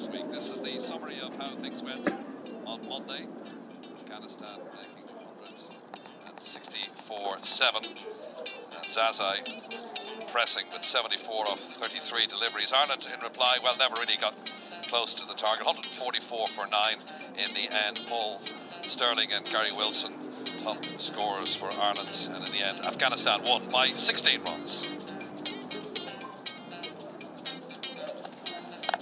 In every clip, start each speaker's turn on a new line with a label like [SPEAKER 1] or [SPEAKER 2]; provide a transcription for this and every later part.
[SPEAKER 1] last week. This is the summary of how things went on Monday. Afghanistan making 164-7, and Zazai pressing with 74 of 33 deliveries. Ireland in reply, well, never really got close to the target. 144 for 9 in the end. Paul Sterling and Gary Wilson top scorers for Ireland, and in the end Afghanistan won by 16 runs.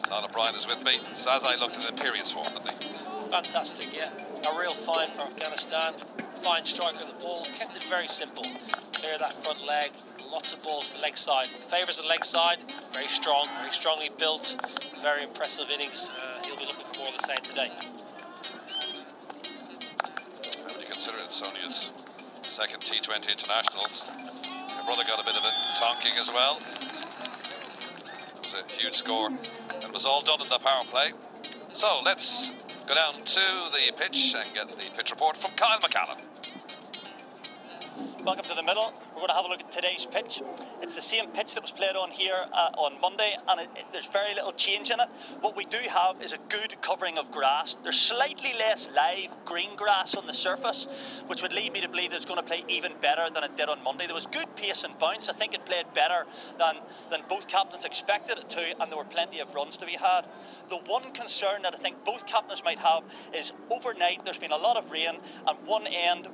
[SPEAKER 1] Niall O'Brien is with me. Zazai looked at imperious form, didn't he?
[SPEAKER 2] Fantastic, yeah. A real find for Afghanistan. Fine strike of the ball, kept it very simple. Clear that front leg, lots of balls to the leg side. Favours the leg side, very strong, very strongly built. Very impressive innings. He'll be looking for more of the same today.
[SPEAKER 1] When you consider it Sonia's second T20 internationals, her brother got a bit of a tonking as well. It was a huge score, and it was all done in the power play. So let's go down to the pitch and get the pitch report from Kyle McCallan.
[SPEAKER 3] Welcome to the middle. We're going to have a look at today's pitch. It's the same pitch that was played on here on Monday, and there's very little change in it. What we do have is a good covering of grass. There's slightly less live green grass on the surface, which would lead me to believe that it's going to play even better than it did on Monday. There was good pace and bounce. I think it played better than both captains expected it to, and there were plenty of runs to be had. The one concern that I think both captains might have is overnight there's been a lot of rain, and one end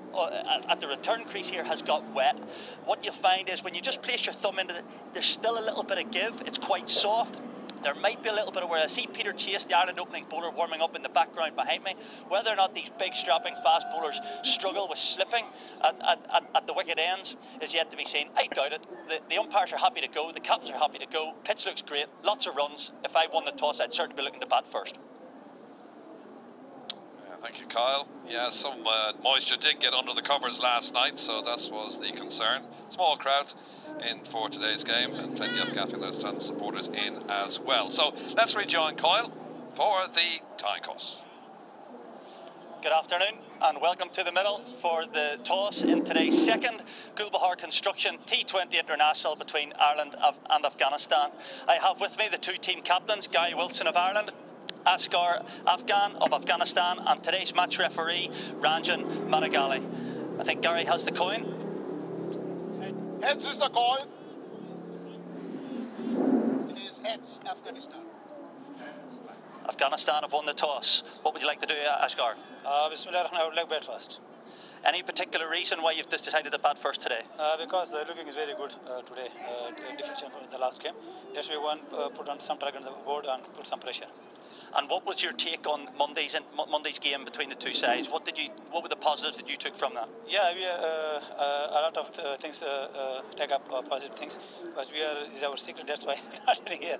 [SPEAKER 3] at the return crease here has got wet. What you find is when you just place your thumb into it, there's still a little bit of give. It's quite soft. There might be a little bit of where I see Peter Chase, the Ireland opening bowler, warming up in the background behind me. Whether or not these big strapping fast bowlers struggle with slipping at the wicket ends is yet to be seen. I doubt it. The umpires are happy to go, the captains are happy to go. Pitch looks great, lots of runs. If I won the toss, I'd certainly be looking to bat first.
[SPEAKER 1] Thank you, Kyle. Yeah, some moisture did get under the covers last night, so that was the concern. Small crowd in for today's game, and plenty of Afghanistan supporters in as well. So let's rejoin Kyle for the tying toss.
[SPEAKER 3] Good afternoon and welcome to the middle for the toss in today's second Gulbahar Construction T20 International between Ireland and Afghanistan. I have with me the two team captains, Gary Wilson of Ireland, Asghar Afghan of Afghanistan, and today's match referee, Ranjan Madagali. I think Gary has the coin.
[SPEAKER 4] Heads is the coin. It is heads, Afghanistan.
[SPEAKER 3] Afghanistan have won the toss. What would you like to do, Asghar?
[SPEAKER 5] Bismillah, I would like bat first.
[SPEAKER 3] Any particular reason why you've decided to bat first today?
[SPEAKER 5] Because the looking is very good today, different in the last game. Yes, we won, put on some target on the board and put some pressure.
[SPEAKER 3] And what was your take on Monday's game between the two sides? What were the positives that you took from that?
[SPEAKER 5] Yeah, we a lot of things take up positive things, but this is our secret. That's why we're not here.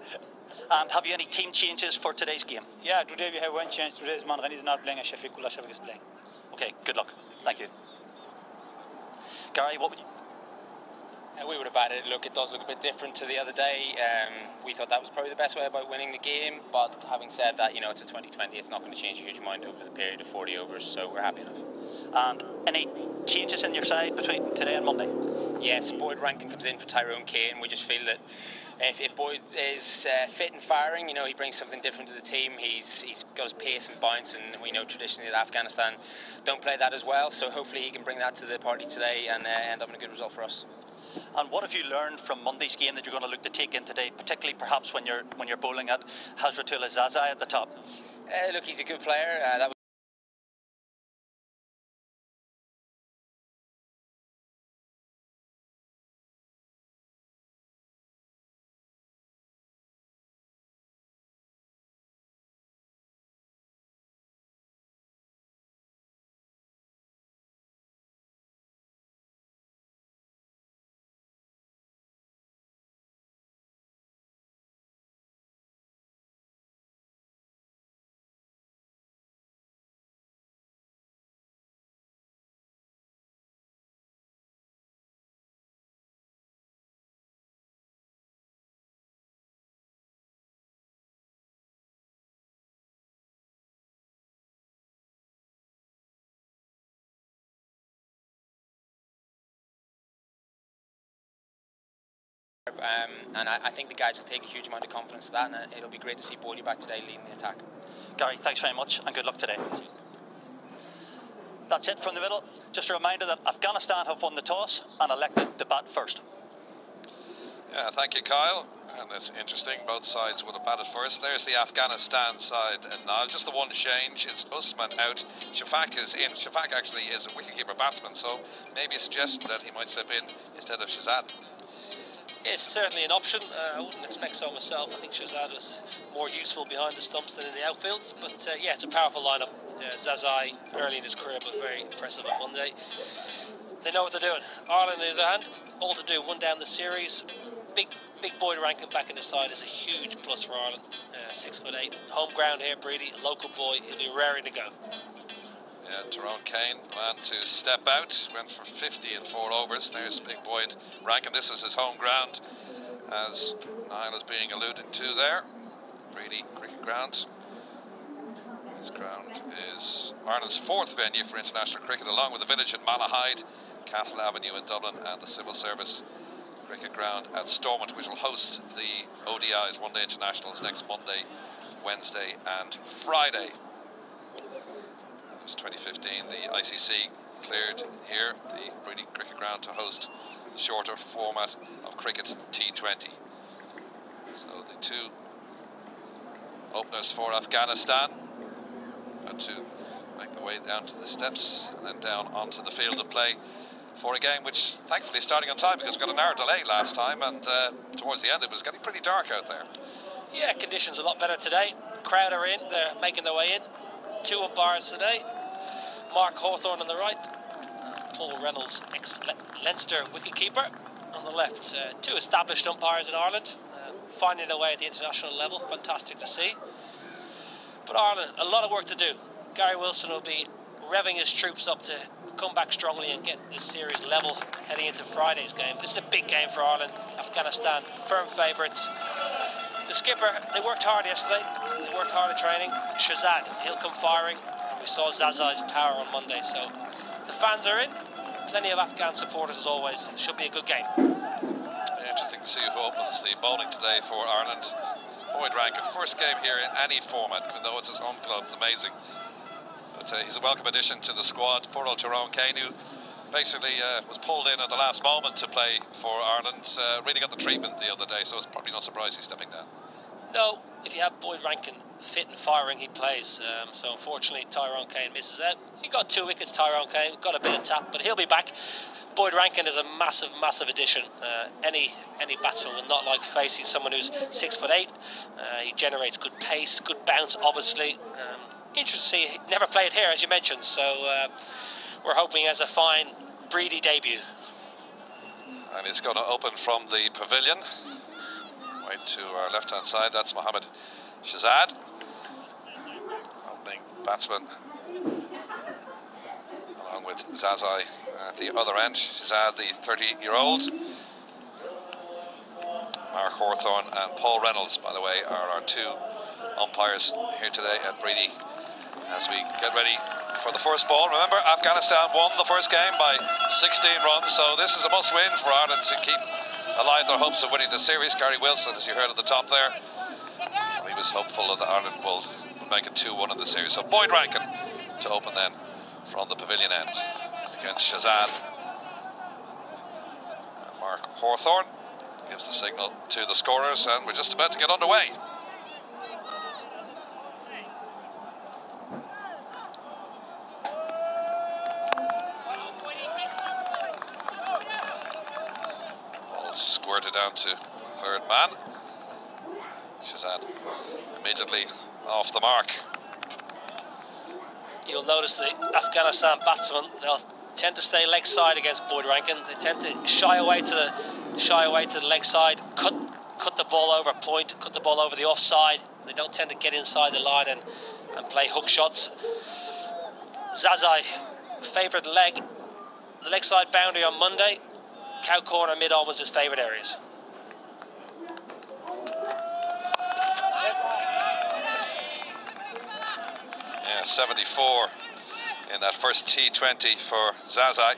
[SPEAKER 3] And have you any team changes for today's game?
[SPEAKER 5] Yeah, today we have one change. Today is Manghani is not playing, and Shafiqullah Shafiq is playing.
[SPEAKER 3] Okay, good luck. Thank you. Gary, what would you?
[SPEAKER 6] We would have batted. Look, it does look a bit different to the other day. We thought that was probably the best way about winning the game, but having said that, you know, it's a 2020, it's not going to change a huge amount over the period of 40 overs, so we're happy enough.
[SPEAKER 3] And any changes in your side between today and Monday?
[SPEAKER 6] Yes, Boyd Rankin comes in for Tyrone Kane. We just feel that if Boyd is fit and firing, you know, he brings something different to the team. He's got his pace and bounce, and we know traditionally that Afghanistan don't play that as well, so hopefully he can bring that to the party today and end up in a good result for us.
[SPEAKER 3] And what have you learned from Monday's game that you're going to look to take in today, particularly perhaps when you're bowling at Hazratullah Zazai at the top?
[SPEAKER 6] Look, he's a good player. That was and I think the guys will take a huge amount of confidence to that, and it'll be great to see Bodie back today leading the attack.
[SPEAKER 3] Gary, thanks very much and good luck today. That's it from the middle. Just a reminder that Afghanistan have won the toss and elected to bat first.
[SPEAKER 1] Yeah, thank you, Kyle. And it's interesting, both sides would have batted first. There's the Afghanistan side, and now just the one change. It's Usman out. Shafak is in. Shafak actually is a wicketkeeper batsman, so maybe a suggestion that he might step in instead of Shazad.
[SPEAKER 2] It's certainly an option. I wouldn't expect so myself. I think Shazad was more useful behind the stumps than in the outfield. But yeah, it's a powerful lineup. Zazai, early in his career, but very impressive on Monday. They know what they're doing. Ireland, on the other hand, all to do. One down the series. Big Boyd Rankin back in the side is a huge plus for Ireland. 6'8", home ground here, Brady, a local boy. He'll be raring to go.
[SPEAKER 1] Yeah, Tyrone Kane, the man to step out, went for 50 in 4 overs. There's big Boyd Rankin. This is his home ground, as Niall is being alluded to there. Brady cricket ground. His ground is Ireland's 4th venue for international cricket, along with the village at Malahide, Castle Avenue in Dublin, and the Civil Service cricket ground at Stormont, which will host the ODIs, One Day Internationals, next Monday, Wednesday and Friday. It was 2015, the ICC cleared here the Brady Cricket Ground to host the shorter format of cricket, T20. So the 2 openers for Afghanistan had to make their way down to the steps and then down onto the field of play for a game which thankfully is starting on time, because we got an hour delay last time, and towards the end it was getting pretty dark out there.
[SPEAKER 2] Yeah, conditions a lot better today. Crowd are in, they're making their way in. 2 umpires today. Mark Hawthorne on the right, Paul Reynolds, ex-Leinster wicketkeeper on the left. 2 established umpires in Ireland, finding their way at the international level. Fantastic to see. But Ireland, a lot of work to do. Gary Wilson will be revving his troops up to come back strongly and get this series level heading into Friday's game. This is a big game for Ireland. Afghanistan, firm favourites. The skipper, they worked hard yesterday. They worked hard at training. Shazad, he'll come firing. And we saw Zazai's power on Monday. So the fans are in. Plenty of Afghan supporters as always. Should be a good game.
[SPEAKER 1] Interesting to see who opens the bowling today for Ireland. Boyd Rankin, first game here in any format, even though it's his home club. Amazing. But he's a welcome addition to the squad. Poor old Tyrone Kane, who basically was pulled in at the last moment to play for Ireland. Really got the treatment the other day, so it's probably not surprised he's stepping down.
[SPEAKER 2] No, if you have Boyd Rankin fit and firing, he plays. So unfortunately, Tyrone Kane misses out. He got 2 wickets, Tyrone Kane, got a bit of tap, but he'll be back. Boyd Rankin is a massive, massive addition. Any batsman will not like facing someone who's 6'8". He generates good pace, good bounce, obviously. Interesting to see, he never played here, as you mentioned, so we're hoping he has a fine Breedy debut.
[SPEAKER 1] And he's going to open from the pavilion. Right to our left-hand side, that's Mohammed Shazad, opening batsman, along with Zazai at the other end. Shazad, the 30-year-old. Mark Hawthorne and Paul Reynolds, by the way, are our 2 umpires here today at Brady as we get ready for the first ball. Remember, Afghanistan won the first game by 16 runs, so this is a must-win for Ireland to keep alive their hopes of winning the series. Gary Wilson, as you heard at the top there, he was hopeful that Ireland will make it 2-1 in the series. So Boyd Rankin to open then from the pavilion end against Shazad. And Mark Hawthorne gives the signal to the scorers, and we're just about to get underway. Squirted down to 3rd man. Shazad immediately off the mark.
[SPEAKER 2] You'll notice the Afghanistan batsmen, they'll tend to stay leg side against Boyd Rankin. They tend to shy away to the leg side, cut the ball over point, cut the ball over the offside. They don't tend to get inside the line and play hook shots. Zazai, favourite leg, the leg side boundary on Monday. Cow corner, mid-on was his favourite areas.
[SPEAKER 1] Yeah, 74 in that first T20 for Zazai.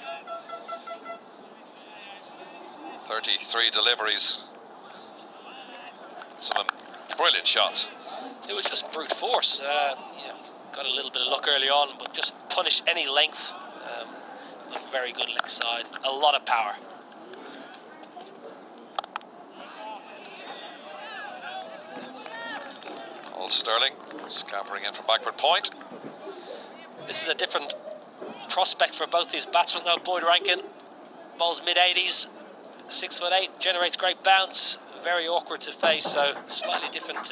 [SPEAKER 1] 33 deliveries Some of them brilliant shots.
[SPEAKER 2] It was just brute force. Got a little bit of luck early on, but just punished any length. A very good leg side. A lot of power.
[SPEAKER 1] Paul Sterling scampering in from backward point.
[SPEAKER 2] This is a different prospect for both these batsmen though. Boyd Rankin bowls mid-80s, 6'8", generates great bounce, very awkward to face, so slightly different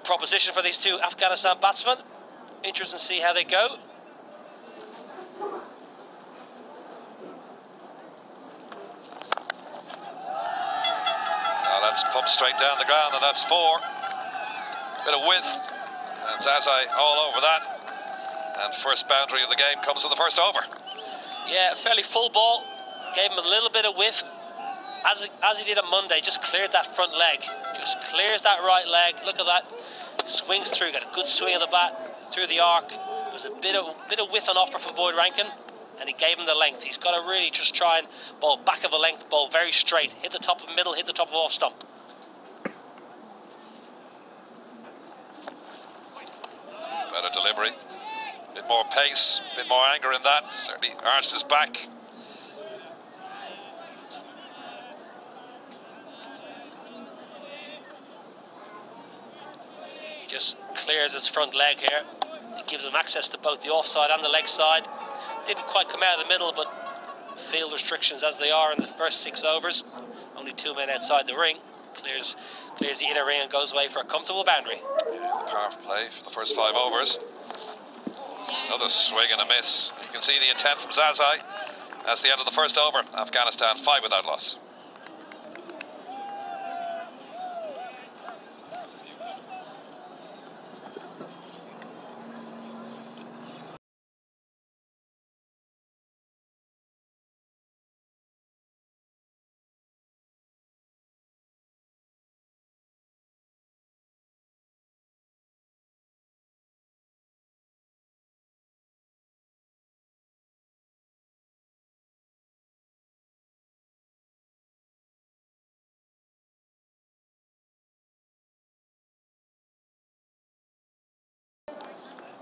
[SPEAKER 2] proposition for these two Afghanistan batsmen. Interesting to see how they go.
[SPEAKER 1] Now that's pumped straight down the ground, and that's 4. Bit of width, and Zazai all over that. And first boundary of the game comes in the first over.
[SPEAKER 2] Yeah, fairly full ball. Gave him a little bit of width. As he did on Monday, just cleared that front leg. Just clears that right leg. Look at that. Swings through, got a good swing of the bat through the arc. There was a bit of width on offer from Boyd Rankin, and he gave him the length. He's got to really just try and bowl back of a length, bowl very straight. Hit the top of middle, hit the top of off stump.
[SPEAKER 1] Better delivery. Bit more pace, bit more anger in that. Certainly arched his back.
[SPEAKER 2] He just clears his front leg here. It gives him access to both the offside and the leg side. Didn't quite come out of the middle, but field restrictions as they are in the first 6 overs. Only 2 men outside the ring. Clears the inner ring and goes away for a comfortable boundary.
[SPEAKER 1] Yeah, the power play for the first 5 overs. Another swing and a miss. You can see the intent from Zazai. That's the end of the first over. Afghanistan 5 without loss.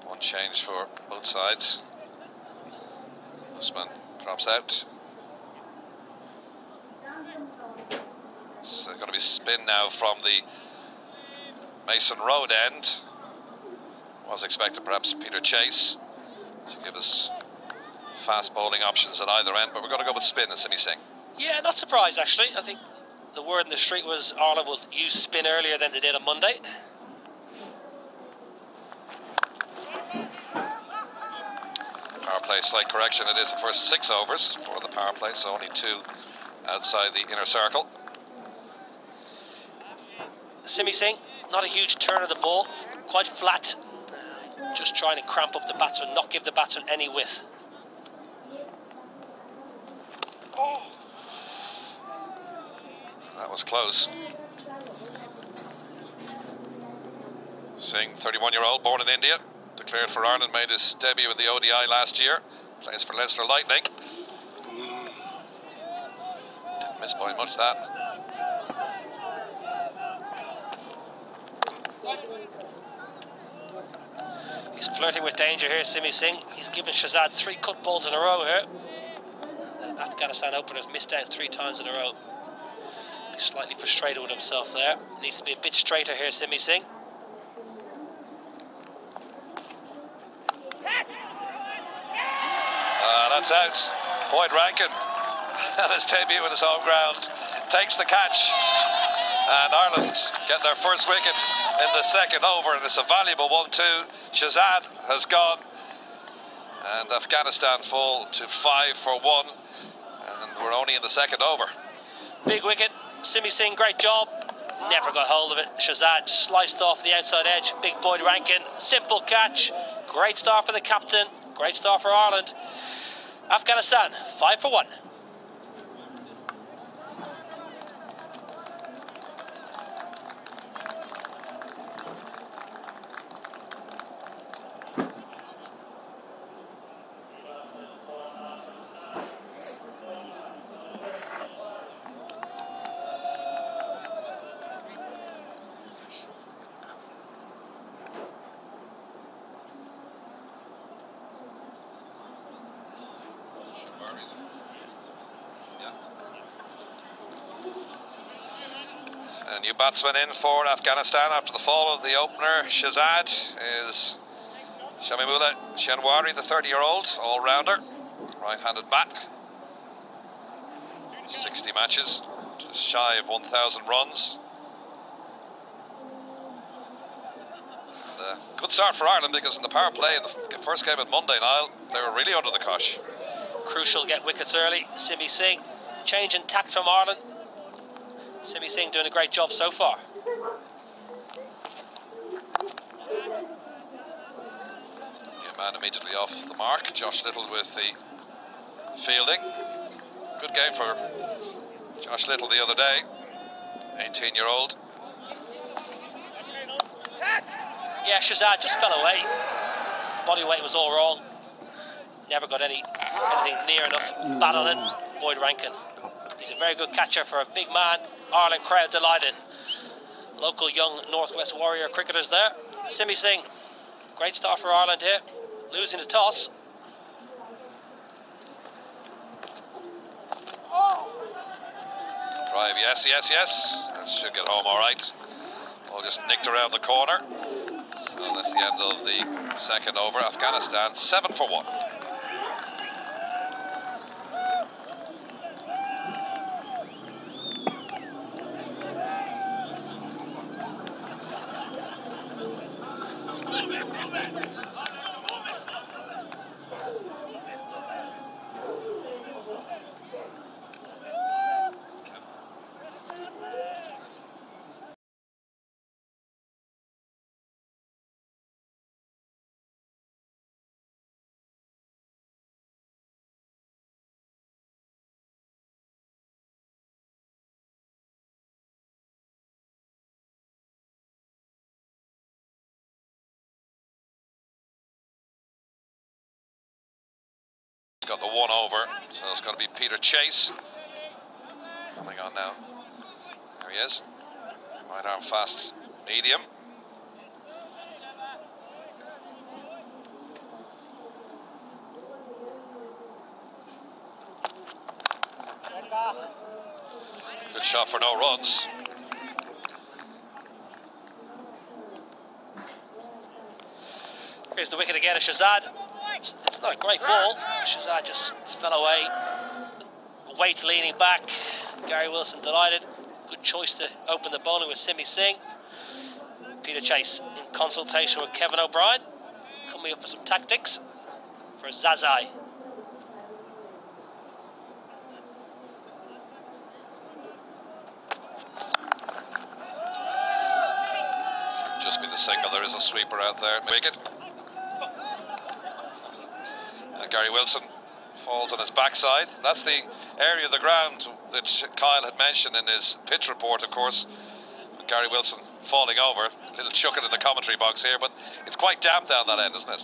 [SPEAKER 1] One change for both sides. Usman drops out. It's going to be spin now from the Mason Road end. Was expected perhaps Peter Chase to give us fast bowling options at either end, but we're going to go with spin and Simi Singh.
[SPEAKER 2] Yeah, not surprised actually. I think the word in the street was Ireland will use spin earlier than they did on Monday.
[SPEAKER 1] Power play, slight correction. It is the first 6 overs for the power play, so only 2 outside the inner circle.
[SPEAKER 2] Simi Singh, not a huge turn of the ball, quite flat. Just trying to cramp up the batsman, not give the batsman any width.
[SPEAKER 1] That was close. Singh, 31-year-old, born in India, declared for Ireland, made his debut with the ODI last year, plays for Leinster Lightning. Didn't miss by much that.
[SPEAKER 2] He's flirting with danger here, Simi Singh. He's given Shahzad 3 cut balls in a row here. The Afghanistan opener's missed out 3 times in a row. He's slightly frustrated with himself there. Needs to be a bit straighter here, Simi Singh.
[SPEAKER 1] That's out. Boyd Rankin at his debut in his home ground takes the catch, and Ireland get their first wicket in the second over, and it's a valuable 1-2. Shahzad has gone, and Afghanistan fall to 5 for 1, and we're only in the second over.
[SPEAKER 2] Big wicket. Simi Singh, great job. Never got hold of it. Shahzad sliced off the outside edge. Big Boyd Rankin, simple catch. Great start for the captain. Great start for Ireland. Afghanistan, 5 for 1.
[SPEAKER 1] A new batsman in for Afghanistan after the fall of the opener. Shahzad is Shamimullah Shenwari, the 30-year-old all-rounder, right-handed bat. 60 matches, just shy of 1,000 runs. Good start for Ireland, because in the power play in the first game at Monday, Niall, they were really under the cosh.
[SPEAKER 2] Crucial, get wickets early. Simi Singh, change in tact from Ireland. Simi Singh doing a great job so far.
[SPEAKER 1] Yeah, man immediately off the mark. Josh Little with the fielding. Good game for Josh Little the other day, 18-year-old.
[SPEAKER 2] Yeah, Shahzad just fell away. Body weight was all wrong. Never got anything near enough bat on it. Boyd Rankin. He's a very good catcher for a big man. Ireland crowd delighted. Local young Northwest Warrior cricketers there. Simi Singh, great start for Ireland here. Losing the toss.
[SPEAKER 1] Drive, yes, yes, yes. That should get home all right. All just nicked around the corner. So that's the end of the second over. Afghanistan 7 for 1. Got the one over, so it's going to be Peter Chase coming on now. There he is, right arm fast, medium. Good shot for no runs.
[SPEAKER 2] Here's the wicket again, Shahzad. It's not a great ball. Shahzad just fell away. Weight leaning back. Gary Wilson delighted. Good choice to open the bowling with Simi Singh. Peter Chase in consultation with Kevin O'Brien, coming up with some tactics for Zazai.
[SPEAKER 1] Just be the signal, there is a sweeper out there. Wicket. And Gary Wilson falls on his backside. That's the area of the ground that Kyle had mentioned in his pitch report, of course. Gary Wilson falling over. A little chucking in the commentary box here, but it's quite damp down that end, isn't it?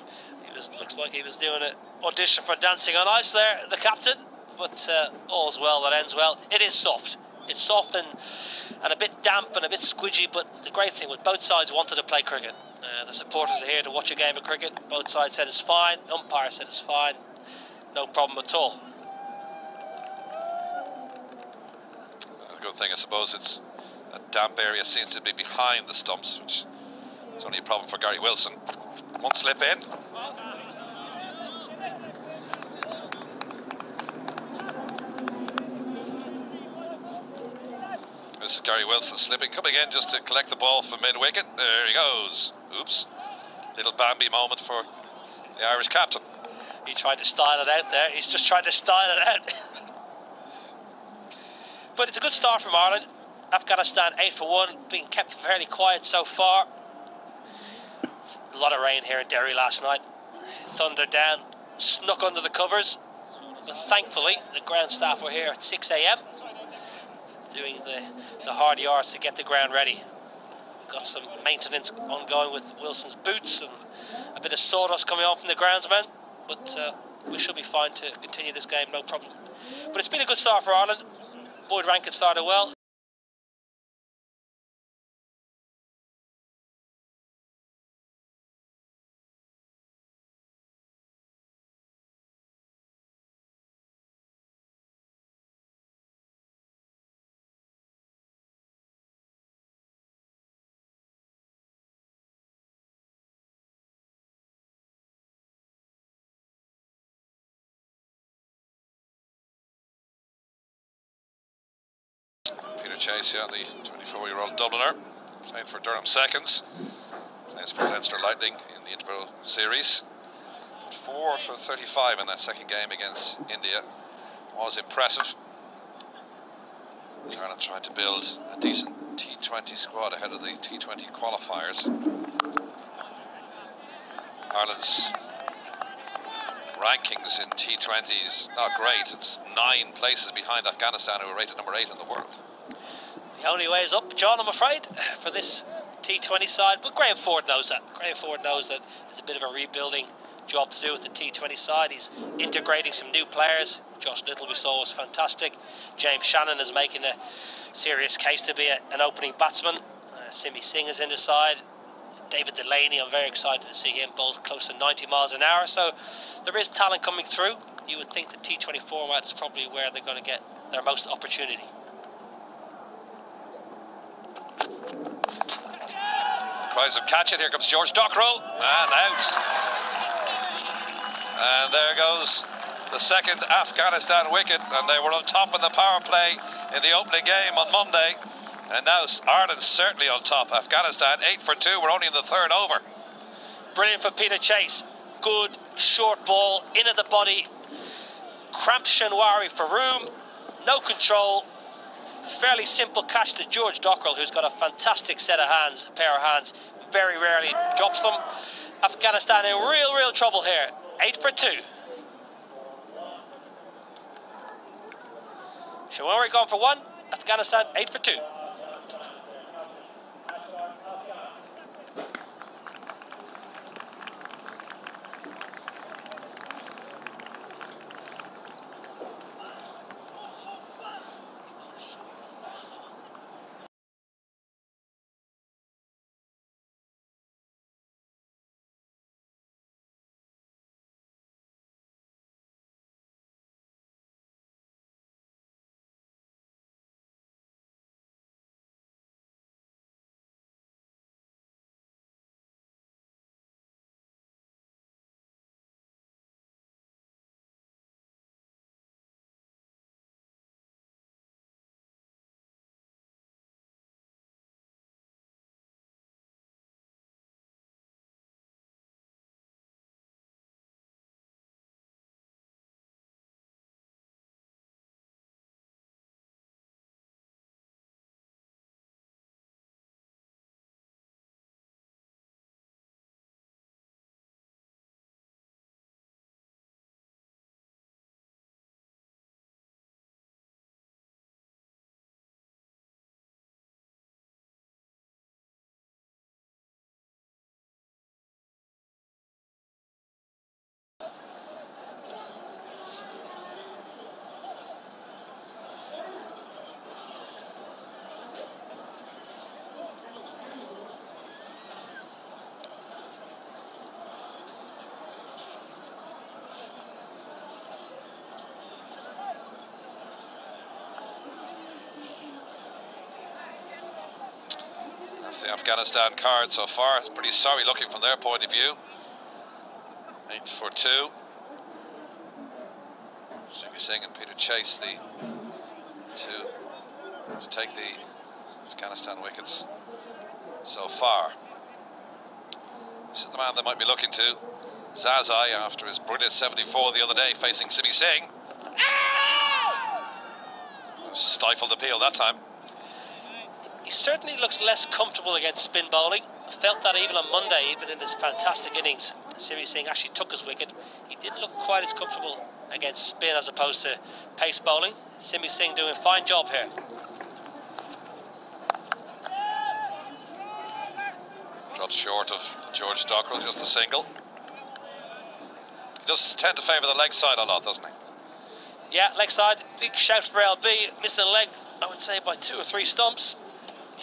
[SPEAKER 2] Looks like he was doing an audition for Dancing on Ice there, the captain. But all's well that ends well. It is soft. It's soft and a bit damp and a bit squidgy, but the great thing was both sides wanted to play cricket. The supporters are here to watch a game of cricket. Both sides said it's fine. Umpire said it's fine. No problem at all.
[SPEAKER 1] The good thing, I suppose, it's a damp area seems to be behind the stumps, which is only a problem for Gary Wilson. One slip in. This is Gary Wilson slipping, coming in just to collect the ball from mid-wicket. There he goes. Oops. Little Bambi moment for the Irish captain.
[SPEAKER 2] He tried to style it out there. He's just trying to style it out. But it's a good start from Ireland. Afghanistan 8 for 1, being kept fairly quiet so far. A lot of rain here in Derry last night. Thunder down, snuck under the covers. But thankfully, the ground staff were here at 6 a.m. doing the hard yards to get the ground ready. We've got some maintenance ongoing with Wilson's boots and a bit of sawdust coming off from the groundsman. But we should be fine to continue this game, no problem. But it's been a good start for Ireland. Boyd Rankin started well.
[SPEAKER 1] Peter Chase, yeah, the 24-year-old Dubliner, played for Durham Seconds, plays for Leinster Lightning in the Interpro Series. 4 for 35 in that second game against India was impressive. Ireland tried to build a decent T20 squad ahead of the T20 qualifiers. Ireland's rankings in T20 is not great. It's 9 places behind Afghanistan, who are rated number 8 in the world.
[SPEAKER 2] The only way is up, John, I'm afraid, for this T20 side. But Graham Ford knows that. Graham Ford knows that there's a bit of a rebuilding job to do with the T20 side. He's integrating some new players. Josh Little, we saw, was fantastic. James Shannon is making a serious case to be an opening batsman. Simi Singh is in the side. David Delaney, I'm very excited to see him both close to 90 miles an hour. So there is talent coming through. You would think the T20 format is probably where they're going to get their most opportunity.
[SPEAKER 1] Cries of catch it. Here comes George Dockrell and out. And there goes the second Afghanistan wicket, and they were on top in the power play in the opening game on Monday. And now Ireland's certainly on top. Afghanistan 8 for 2. We're only in the third over.
[SPEAKER 2] Brilliant for Peter Chase. Good short ball in at the body. Cramped Shenwari for room. No control. Fairly simple catch to George Dockrell, who's got a fantastic set of hands, a pair of hands. Very rarely drops them. Afghanistan in real trouble here. 8 for 2. Shenwari gone for 1. Afghanistan 8 for 2.
[SPEAKER 1] The Afghanistan card so far. It's pretty sorry looking from their point of view. 8 for 2. Simi Singh and Peter Chase, the two to take the Afghanistan wickets so far. This is the man they might be looking to. Zazai, after his brilliant 74 the other day, facing Simi Singh. Stifled appeal that time.
[SPEAKER 2] He certainly looks less comfortable against spin bowling. I felt that even on Monday, even in his fantastic innings. Simi Singh actually took his wicket. He didn't look quite as comfortable against spin as opposed to pace bowling. Simi Singh doing a fine job here.
[SPEAKER 1] Drops short of George Dockrell, just a single. He does tend to favour the leg side a lot, doesn't he?
[SPEAKER 2] Yeah, leg side. Big shout for LB. Missed the leg, I would say, by 2 or 3 stumps.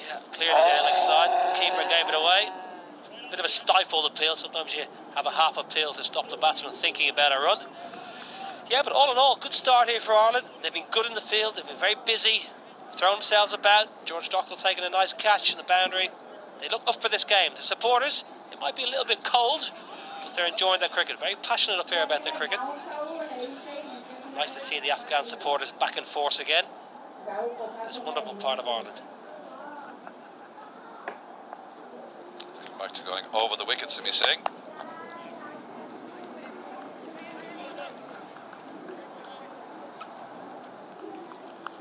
[SPEAKER 2] Yeah, clearly there, leg side. Keeper gave it away. Bit of a stifled appeal. Sometimes you have a half appeal to stop the batsman thinking about a run. Yeah, but all in all, good start here for Ireland. They've been good in the field. They've been very busy, throwing themselves about. George Dockrell taking a nice catch in the boundary. They look up for this game. The supporters, it might be a little bit cold, but they're enjoying their cricket. Very passionate up here about their cricket. Nice to see the Afghan supporters back in force again. this wonderful part of Ireland.
[SPEAKER 1] Back to going over the wickets, Simi Singh.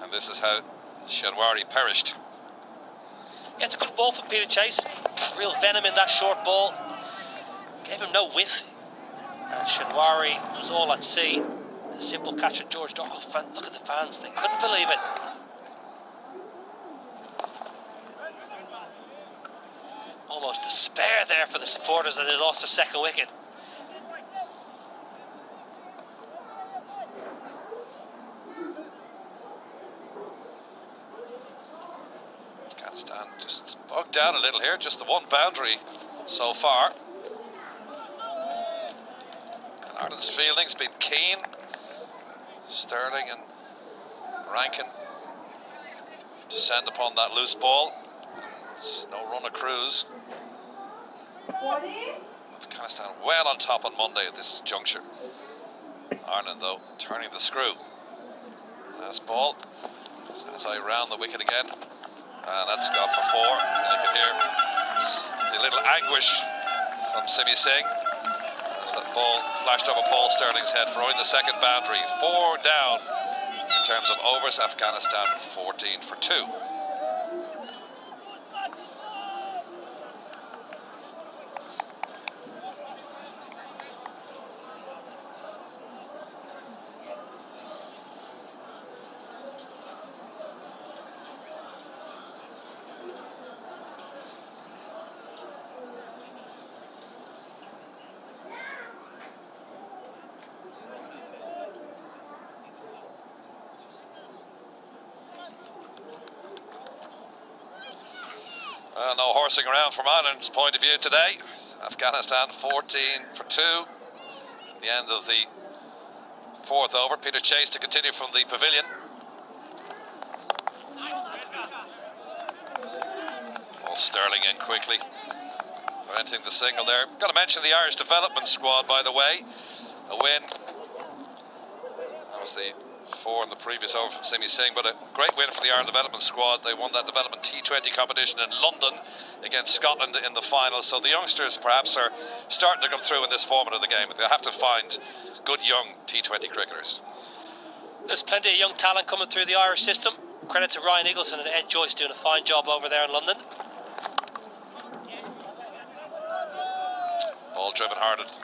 [SPEAKER 1] And this is how Shanwari perished.
[SPEAKER 2] Yeah, it's a good ball for Peter Chase. Real venom in that short ball. Gave him no width. And Shanwari was all at sea. A simple catch at George Dorkle. Look at the fans, they couldn't believe it. Almost despair there for the supporters that they lost their second wicket.
[SPEAKER 1] Afghanistan just bogged down a little here, just the one boundary so far. And Ireland's fielding's been keen. Sterling and Rankin descend upon that loose ball. It's no run of cruise. Afghanistan well on top on Monday at this juncture. Ireland, though, turning the screw. Last ball. As I round the wicket again. And that's gone for 4. And you can hear the little anguish from Simi Singh as that ball flashed over Paul Sterling's head, throwing the second boundary. 4 down in terms of overs. Afghanistan 14 for 2. No horsing around from Ireland's point of view today. Afghanistan 14 for 2. At the end of the 4th over. Peter Chase to continue from the pavilion. Paul Sterling in quickly. Preventing the single there. Got to mention the Irish development squad, by the way. A win. That was the 4 in the previous over from Simi Singh, but a great win for the Ireland development squad. They won that development T20 competition in London against Scotland in the final. So the youngsters perhaps are starting to come through in this format of the game. They have to find good young T20 cricketers.
[SPEAKER 2] There's plenty of young talent coming through the Irish system. Credit to Ryan Eagleson and Ed Joyce doing a fine job over there in London.
[SPEAKER 1] Ball driven hard at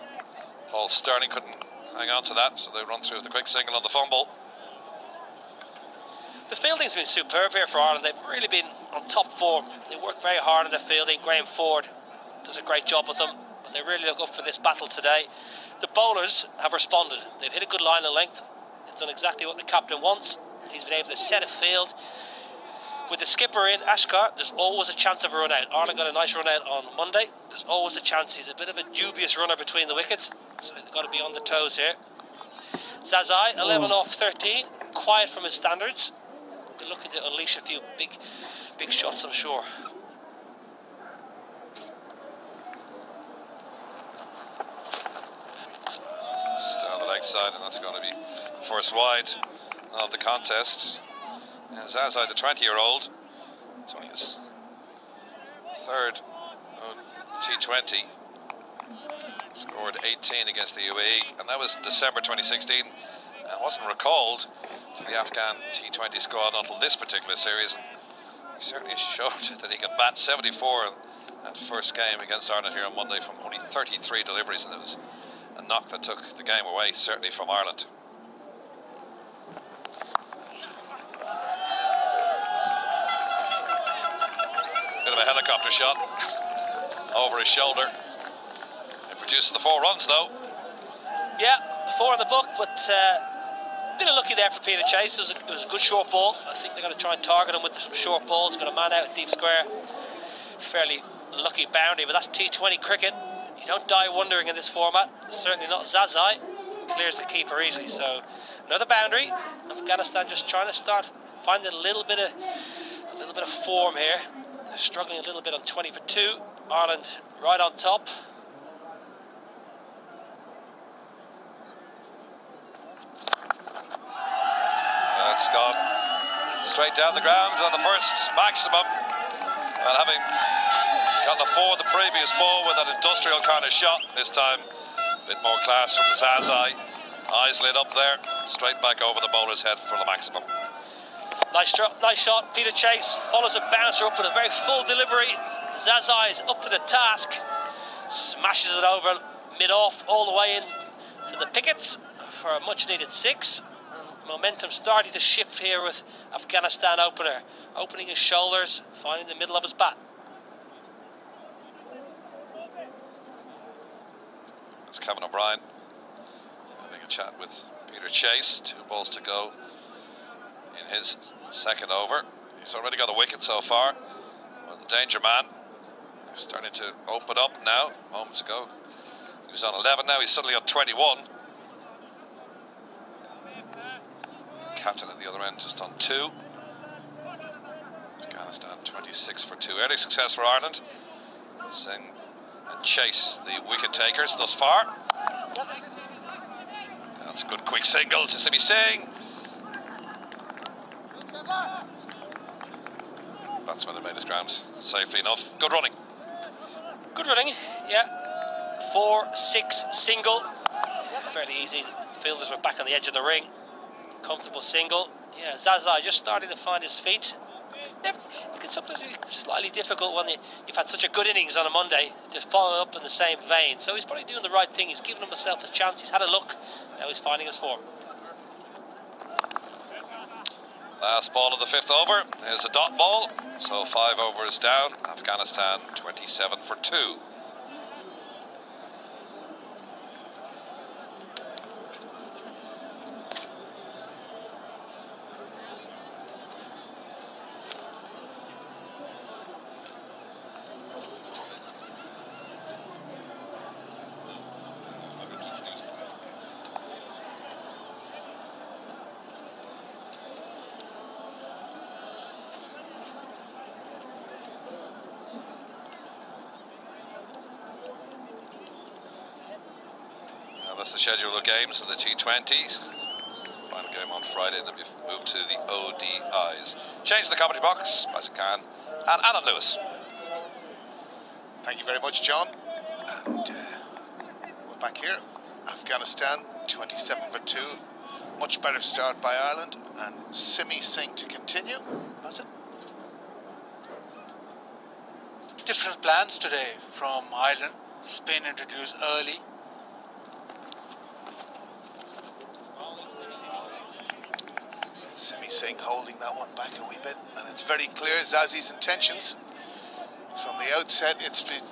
[SPEAKER 1] Paul Sterling, couldn't hang on to that, so they run through the quick single on the fumble.
[SPEAKER 2] The fielding's been superb here for Ireland. They've really been on top form. They work very hard on their fielding. Graham Ford does a great job with them, but they really look up for this battle today. The bowlers have responded. They've hit a good line of length. They've done exactly what the captain wants. He's been able to set a field. With the skipper in, Ashkar, there's always a chance of a run out. Ireland got a nice run out on Monday. There's always a chance. He's a bit of a dubious runner between the wickets, so they've got to be on the toes here. Zazai, 11 off 13, quiet from his standards. They're looking to unleash a few big shots, I'm sure.
[SPEAKER 1] Still on the leg side, and that's going to be first wide of the contest. And Zazai, the 20-year-old, it's only his 3rd T20. Scored 18 against the UAE, and that was December 2016, and wasn't recalled to the Afghan T20 squad until this particular series. And he certainly showed that he can bat 74 in that first game against Ireland here on Monday from only 33 deliveries, and it was a knock that took the game away, certainly from Ireland. Bit of a helicopter shot over his shoulder. It produces the 4 runs, though.
[SPEAKER 2] Yeah, 4 in the book, but a bit unlucky there for Peter Chase. It was a good short ball. I think they're going to try and target him with some short balls. Got a man out in deep square. Fairly lucky boundary, but that's T20 cricket. You don't die wondering in this format. Certainly not Zazai. Clears the keeper easily. So another boundary. Afghanistan just trying to start finding a little bit of form here. They're struggling a little bit on 20 for 2. Ireland right on top.
[SPEAKER 1] That's gone. Straight down the ground on the first maximum. And having gotten a 4 the previous ball with an industrial kind of shot, this time a bit more class from Zazai. Eyes lit up there, straight back over the bowler's head for the maximum.
[SPEAKER 2] Nice shot. Peter Chase follows a bouncer up with a very full delivery. Zazai is up to the task. Smashes it over mid-off all the way in to the pickets for a much-needed 6. And momentum starting to shift here with Afghanistan opener. Opening his shoulders, finding the middle of his bat.
[SPEAKER 1] It's Kevin O'Brien having a chat with Peter Chase. 2 balls to go in his second over. He's already got a wicket so far. Well, the danger man is starting to open up now. Moments ago he was on 11, now he's suddenly on 21. Captain at the other end just on 2. Afghanistan 26 for 2. Early success for Ireland. Singh and Chase, the wicket takers thus far. That's a good quick single to Simi Singh. Batsman had made his ground safely enough. Good running.
[SPEAKER 2] Good running, yeah. 4-6 single. Fairly easy. Fielders were back on the edge of the ring. Comfortable single. Yeah, Zazai just starting to find his feet. It can sometimes be slightly difficult when you've had such a good innings on a Monday to follow up in the same vein. So he's probably doing the right thing. He's given himself a chance. He's had a look. Now he's finding his form.
[SPEAKER 1] Last ball of the 5th over is a dot ball. So 5 overs down. Afghanistan 27 for 2. That's the schedule of games in the T20s. Final game on Friday, and then we've moved to the ODIs. Change the commentary box, Isaac Khan and Alan Lewis.
[SPEAKER 4] Thank you very much, John. And we're back here. Afghanistan 27 for 2. Much better start by Ireland, and Simi Singh to continue. Was it?
[SPEAKER 7] Different plans today from Ireland. Spin introduced early.
[SPEAKER 4] Simi Singh holding that one back a wee bit, and it's very clear Zazi's intentions. From the outset, it's been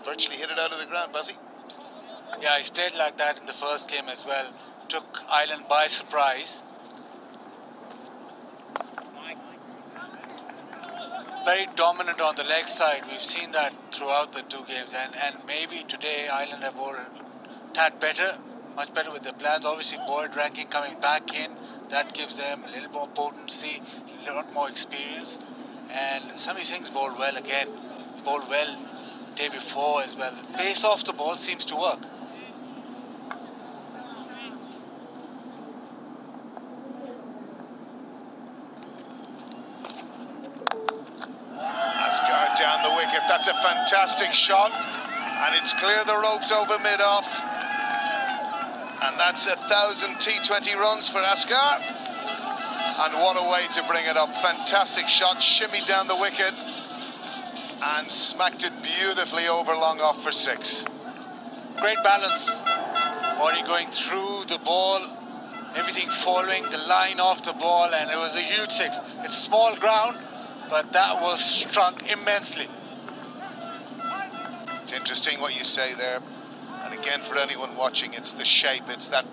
[SPEAKER 4] virtually hit it out of the ground, Buzzy.
[SPEAKER 7] Yeah, he's played like that in the first game as well. Took Ireland by surprise. Very dominant on the leg side. We've seen that throughout the 2 games, and maybe today Ireland have bowled a tad better, much better with their plans. Obviously, Boyd ranking coming back in. That gives them a little more potency, a lot more experience. And Simi Singh's bowled well again. Bowled well day before as well. The pace off the ball seems to work.
[SPEAKER 4] Asghar down the wicket. That's a fantastic shot. And it's clear the ropes over mid-off. And that's 1,000 T20 runs for Asghar. And what a way to bring it up. Fantastic shot, shimmied down the wicket and smacked it beautifully over long off for 6.
[SPEAKER 7] Great balance. Body going through the ball, everything following the line off the ball, and it was a huge 6. It's small ground, but that was struck immensely.
[SPEAKER 4] It's interesting what you say there. And again, for anyone watching, it's the shape, it's that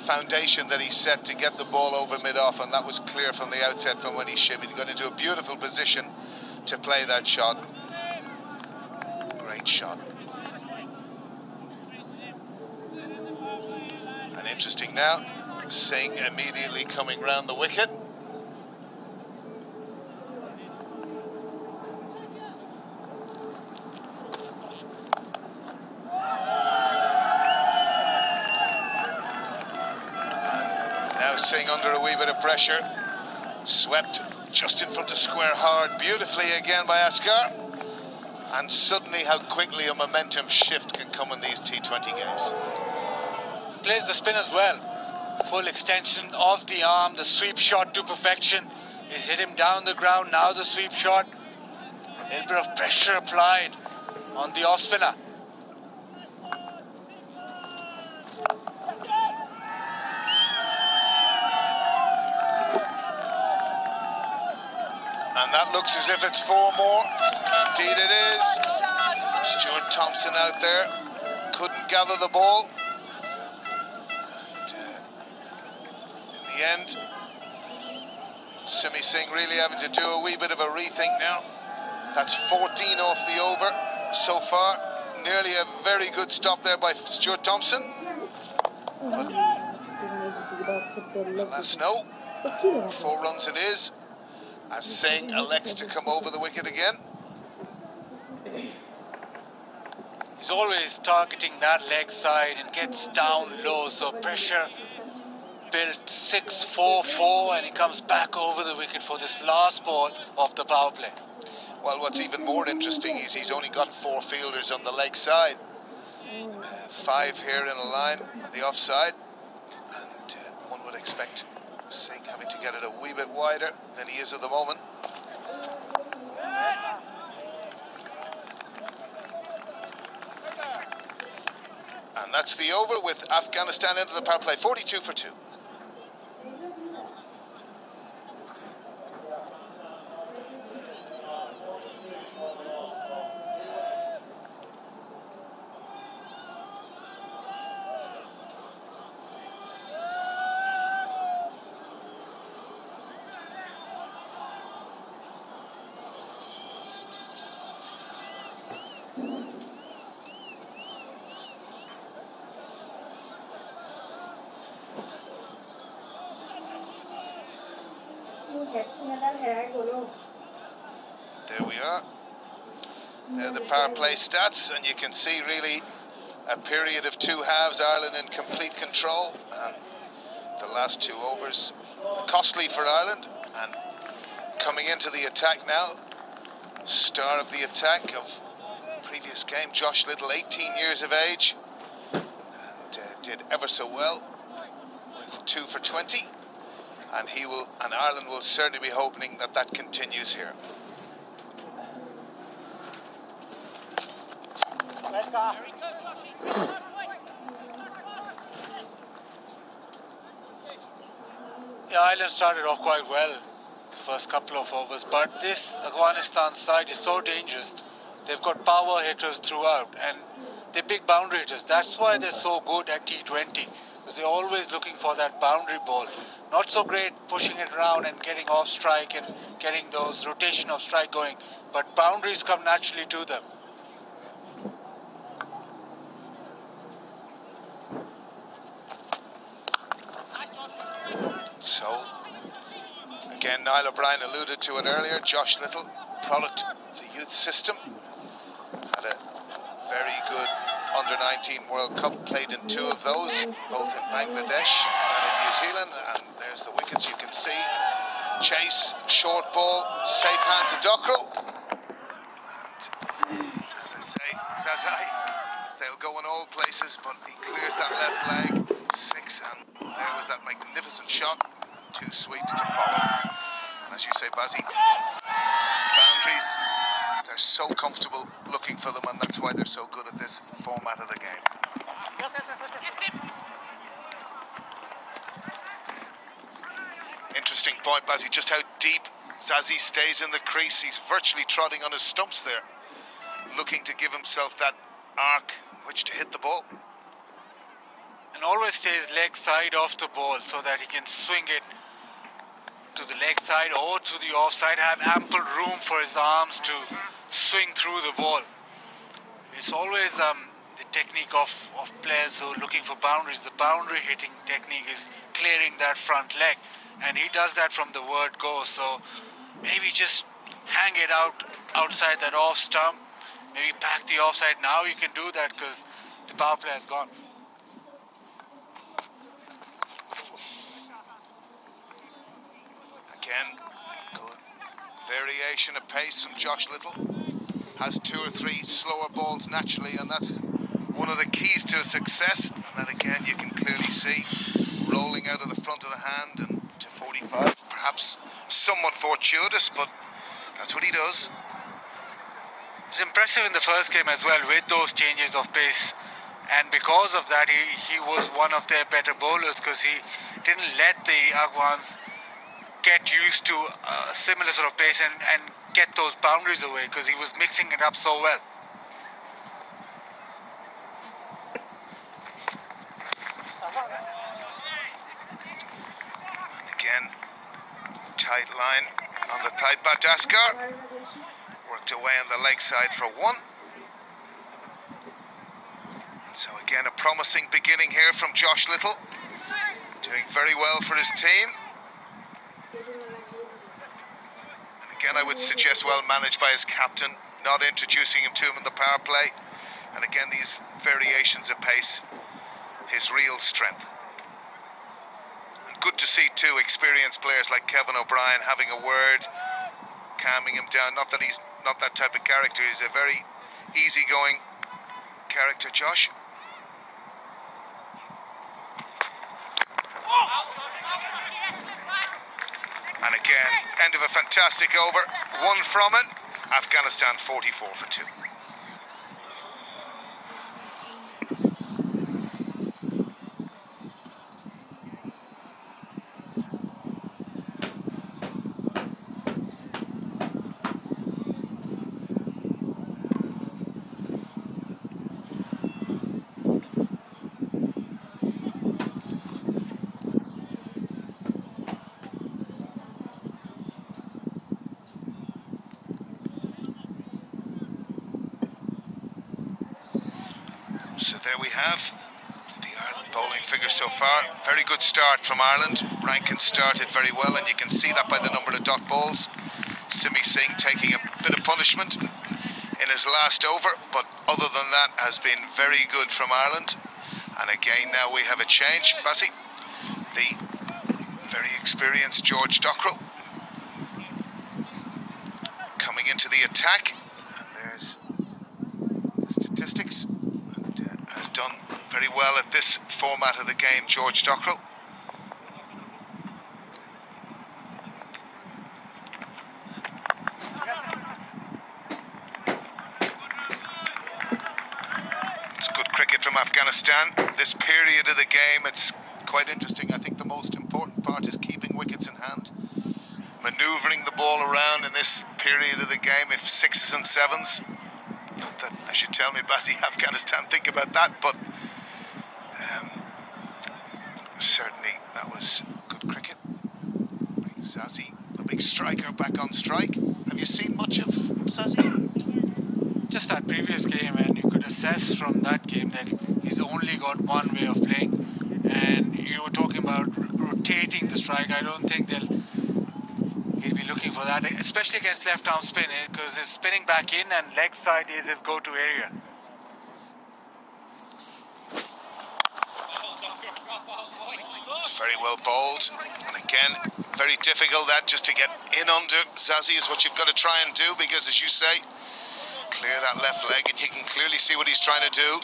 [SPEAKER 4] foundation that he set to get the ball over mid-off, and that was clear from the outset from when he shimmied. He got into a beautiful position to play that shot. Great shot. And interesting now, Singh immediately coming round the wicket. Singh under a wee bit of pressure. Swept just in front of square hard beautifully again by Asghar. And suddenly how quickly a momentum shift can come in these T20 games.
[SPEAKER 7] Plays the spin as well. Full extension of the arm, the sweep shot to perfection. He's hit him down the ground, now the sweep shot. A little bit of pressure applied on the off spinner.
[SPEAKER 4] And that looks as if it's 4 more. Indeed it is. Stuart Thompson out there. Couldn't gather the ball. And in the end, Simi Singh really having to do a wee bit of a rethink now. That's 14 off the over so far. Nearly a very good stop there by Stuart Thompson. But alas no. 4 runs it is, as Singh elects to come over the wicket again.
[SPEAKER 7] He's always targeting that leg side and gets down low, so pressure built 6-4-4, and he comes back over the wicket for this last ball of the power play.
[SPEAKER 4] Well, what's even more interesting is he's only got 4 fielders on the leg side. 5 here in a line on the offside, and one would expect Singh having to get it a wee bit wider than he is at the moment. And that's the over, with Afghanistan into the power play, 42 for 2. There we are. There are the power play stats, and you can see really a period of 2 halves, Ireland in complete control, and the last 2 overs costly for Ireland. And coming into the attack now, star of the attack of previous game, Josh Little, 18 years of age, and did ever so well with 2 for 20. And Ireland will certainly be hoping that that continues here.
[SPEAKER 7] Yeah, Ireland started off quite well the first couple of overs, but this Afghanistan side is so dangerous. They've got power hitters throughout, and they're big boundary hitters. That's why they're so good at T20, because they're always looking for that boundary ball. Not so great pushing it around and getting off strike and getting those rotation of strike going, but boundaries come naturally to them.
[SPEAKER 4] So, again, Niall O'Brien alluded to it earlier, Josh Little, product of the youth system, had a very good Under-19 World Cup, played in 2 of those, both in Bangladesh and in New Zealand, and there's the wickets you can see. Chase, short ball, safe hands of Dockrell. And as I say, Zazai, they'll go in all places, but he clears that left leg, 6, and there was that magnificent shot, 2 sweeps to follow. And as you say, Bazzy, boundaries, they're so comfortable looking for them, and that's why they're so good at this format of the game. Interesting point, Bazzy, just how deep Zazie stays in the crease. He's virtually trotting on his stumps there, looking to give himself that arc which to hit the ball.
[SPEAKER 7] And always stays leg side off the ball so that he can swing it to the leg side or to the offside, have ample room for his arms to swing through the ball. It's always the technique of players who are looking for boundaries. The boundary hitting technique is clearing that front leg, and he does that from the word go. So maybe just hang it outside that off stump, maybe pack the offside. Now you can do that because the power play has gone.
[SPEAKER 4] again, good variation of pace from Josh Little. Has 2 or 3 slower balls naturally, and that's one of the keys to success. And then again, you can clearly see rolling out of the front of the hand and to 45. Perhaps somewhat fortuitous, but that's what he does.
[SPEAKER 7] It's impressive in the first game as well with those changes of pace, and because of that he was one of their better bowlers, because he didn't let the Afghans get used to a similar sort of pace and get those boundaries away, because he was mixing it up so well.
[SPEAKER 4] And again, tight line on the tight bat. Askar worked away on the leg side for 1. So again, a promising beginning here from Josh Little, doing very well for his team. And again, I would suggest well managed by his captain, not introducing him to him in the power play. And again, these variations of pace, his real strength. And good to see too experienced players like Kevin O'Brien having a word, calming him down. Not that he's not that type of character, he's a very easygoing character, Josh. And again, end of a fantastic over. 1 from it. Afghanistan 44 for 2. So there we have the Ireland bowling figure so far. Very good start from Ireland. Rankin started very well, and you can see that by the number of dot balls. Simi Singh taking a bit of punishment in his last over, but other than that has been very good from Ireland. And again, now we have a change. Bassi, the very experienced George Dockrell coming into the attack. And there's the statistics. Has done very well at this format of the game, George Dockrell. It's good cricket from Afghanistan. This period of the game, it's quite interesting. I think the most important part is keeping wickets in hand, manoeuvring the ball around in this period of the game. If 6s and 7s, not that I should tell me, Bassi, Afghanistan think about that, but certainly that was good cricket. Zazi, the big striker, back on strike. Have you seen much of Zazi?
[SPEAKER 7] Just that previous game, and you could assess from that game that he's only got one way of playing. And you were talking about rotating the strike. I don't think he'll be looking for that, especially against left-arm spin, because his spinning back in and leg side is his go-to area.
[SPEAKER 4] It's very well bowled, and again, very difficult that just to get in under Zazi is what you've got to try and do, because as you say, clear that left leg, and you can clearly see what he's trying to do.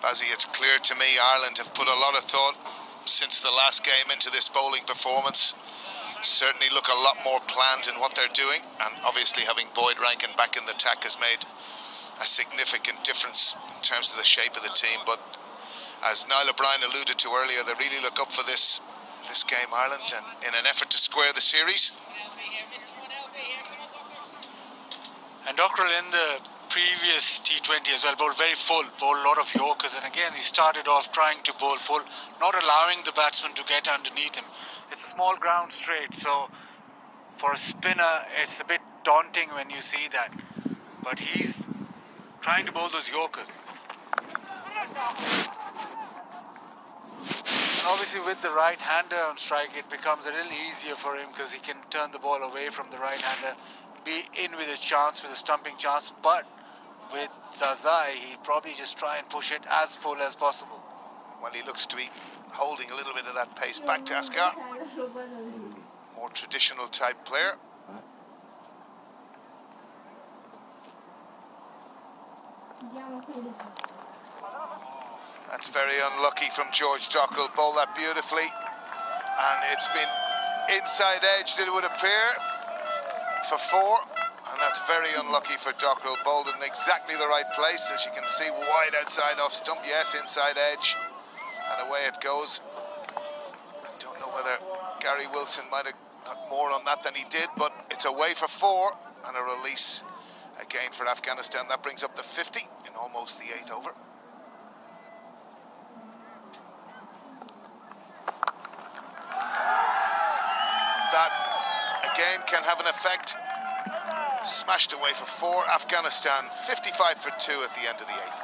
[SPEAKER 4] Bazzi, it's clear to me Ireland have put a lot of thought since the last game into this bowling performance. Certainly look a lot more planned in what they're doing, and obviously having Boyd Rankin back in the attack has made a significant difference in terms of the shape of the team. But as Niall O'Brien alluded to earlier, they really look up for this game, Ireland, and in an effort to square the series.
[SPEAKER 7] And Dockrell in the previous T20 as well bowled very full, bowled a lot of Yorkers, and again he started off trying to bowl full, not allowing the batsman to get underneath him. It's a small ground straight, so for a spinner it's a bit daunting when you see that, but he's trying to bowl those Yorkers. And obviously with the right-hander on strike, it becomes a little easier for him, because he can turn the ball away from the right-hander, be in with a chance, with a stumping chance. But with Zazai, he'll probably just try and push it as full as possible.
[SPEAKER 4] Well, he looks to be holding a little bit of that pace back to Asghar. More traditional type player. That's very unlucky from George Dockrell. Bowled that beautifully. And it's been inside edged, it would appear, for 4. And that's very unlucky for Dockrell. Bowled in exactly the right place. As you can see, wide outside off stump. Yes, inside edge. And away it goes. I don't know whether Gary Wilson might have got more on that than he did, but it's away for 4 and a release again for Afghanistan. That brings up the 50 in almost the 8th over. That again can have an effect. Smashed away for 4. Afghanistan 55 for 2 at the end of the 8th.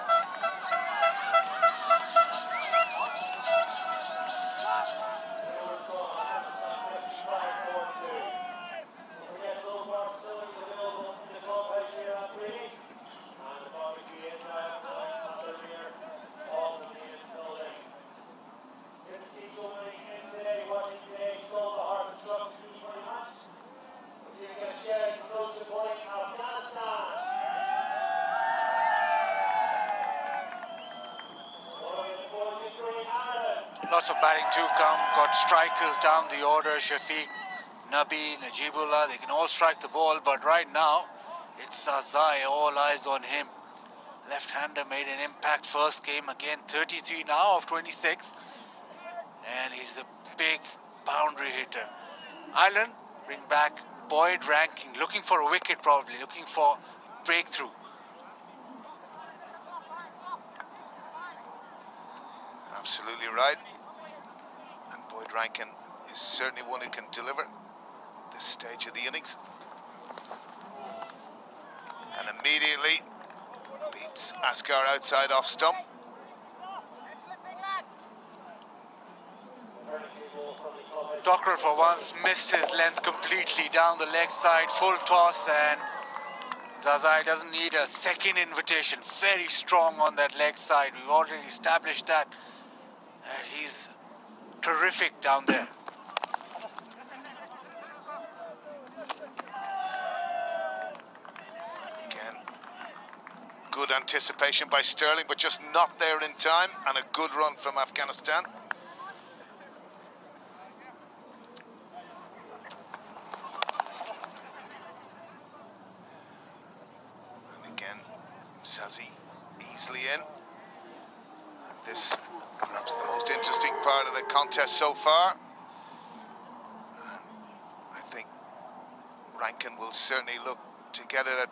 [SPEAKER 7] Lots of batting to come. Got strikers down the order. Shafiq, Nabi, Najibullah, they can all strike the ball, but right now it's Zazai, all eyes on him. Left-hander made an impact first game, again 33 now of 26, and he's a big boundary hitter. Ireland bring back Boyd Rankin, looking for a wicket probably, looking for a breakthrough.
[SPEAKER 4] Absolutely right. And Boyd Rankin is certainly one who can deliver this stage of the innings. And immediately beats Asghar outside off stump.
[SPEAKER 7] Dockrell for once missed his length completely down the leg side, full toss, and Zazai doesn't need a second invitation. Very strong on that leg side. We've already established that. He's terrific down there.
[SPEAKER 4] Again, good anticipation by Sterling, but just not there in time, and a good run from Afghanistan. And again, Zazi easily in. And this perhaps the most interesting part of the contest so far. And I think Rankin will certainly look to get it at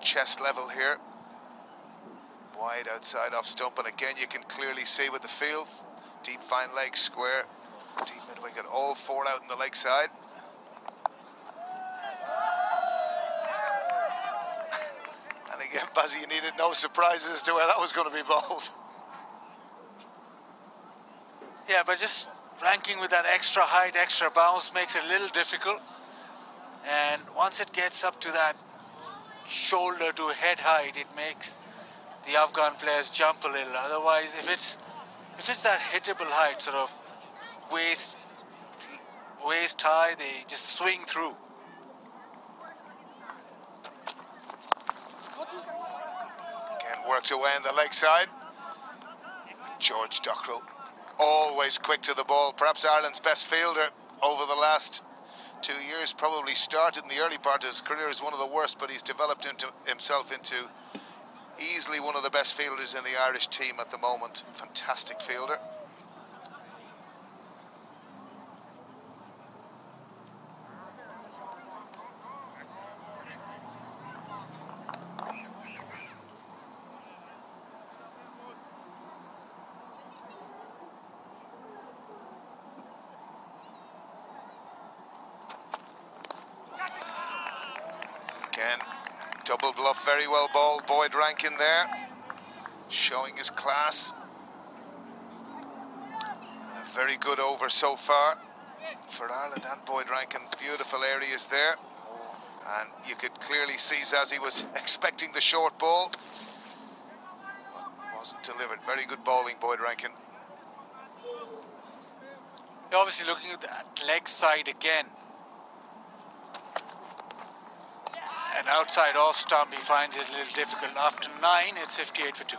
[SPEAKER 4] chest level here. Wide outside off stump, and again you can clearly see with the field, deep fine leg square, deep mid wicket, all 4 out in the leg side. And again, Bazzy, you needed no surprises as to where that was going to be bowled.
[SPEAKER 7] Yeah, but just ranking with that extra height, extra bounce makes it a little difficult. And once it gets up to that shoulder to head height, it makes the Afghan players jump a little. Otherwise, if it's that hittable height, sort of waist high, they just swing through.
[SPEAKER 4] Again, works away on the leg side. George Dockrell, always quick to the ball. Perhaps Ireland's best fielder over the last 2 years. Probably started in the early part of his career as one of the worst, but he's developed himself into easily one of the best fielders in the Irish team at the moment. Fantastic fielder. Again, double bluff, very well bowled. Boyd Rankin there, showing his class. And a very good over so far for Ireland and Boyd Rankin. Beautiful areas there. And you could clearly see Zazi was expecting the short ball, but wasn't delivered. Very good bowling, Boyd Rankin.
[SPEAKER 7] You're obviously looking at that leg side again. And outside off stump, he finds it a little difficult. After 9, it's 58 for 2.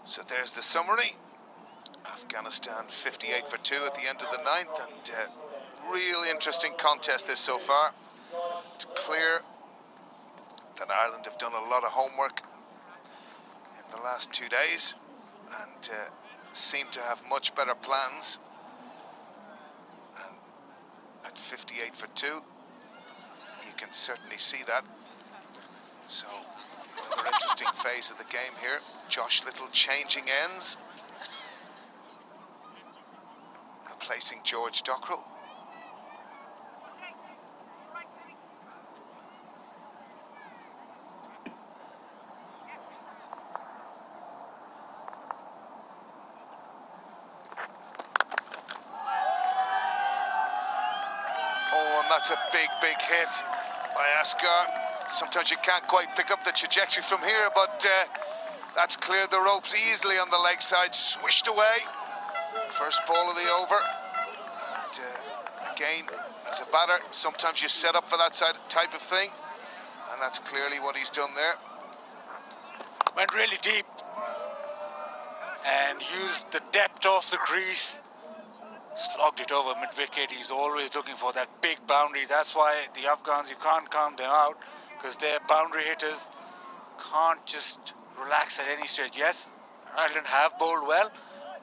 [SPEAKER 4] So there's the summary. Afghanistan 58 for 2 at the end of the 9th, and real interesting contest this so far. It's clear that Ireland have done a lot of homework in the last 2 days and seem to have much better plans. And at 58 for 2, you can certainly see that. So another interesting phase of the game here. Josh Little changing ends, replacing George Dockrell. Oh, and that's a big hit by Asghar. Sometimes you can't quite pick up the trajectory from here, but that's cleared the ropes easily on the leg side, swished away. First ball of the over. And again, as a batter, sometimes you set up for that type of thing, and that's clearly what he's done there.
[SPEAKER 7] Went really deep and used the depth of the crease. Slogged it over mid-wicket. He's always looking for that big boundary. That's why the Afghans, you can't count them out, because they're boundary hitters. Can't just relax at any stage. Yes, Ireland have bowled well,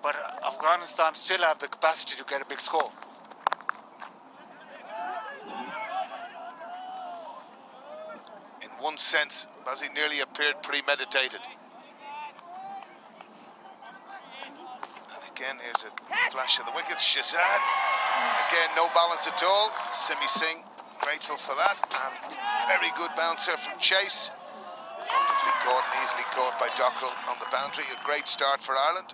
[SPEAKER 7] but Afghanistan still have the capacity to get a big score.
[SPEAKER 4] In one sense, Bazzi nearly appeared premeditated. And again, here's a flash of the wickets. Shazad, again, no balance at all. Simi Singh, grateful for that. And very good bouncer from Chase. Wonderfully caught and easily caught by Dockrell on the boundary. A great start for Ireland.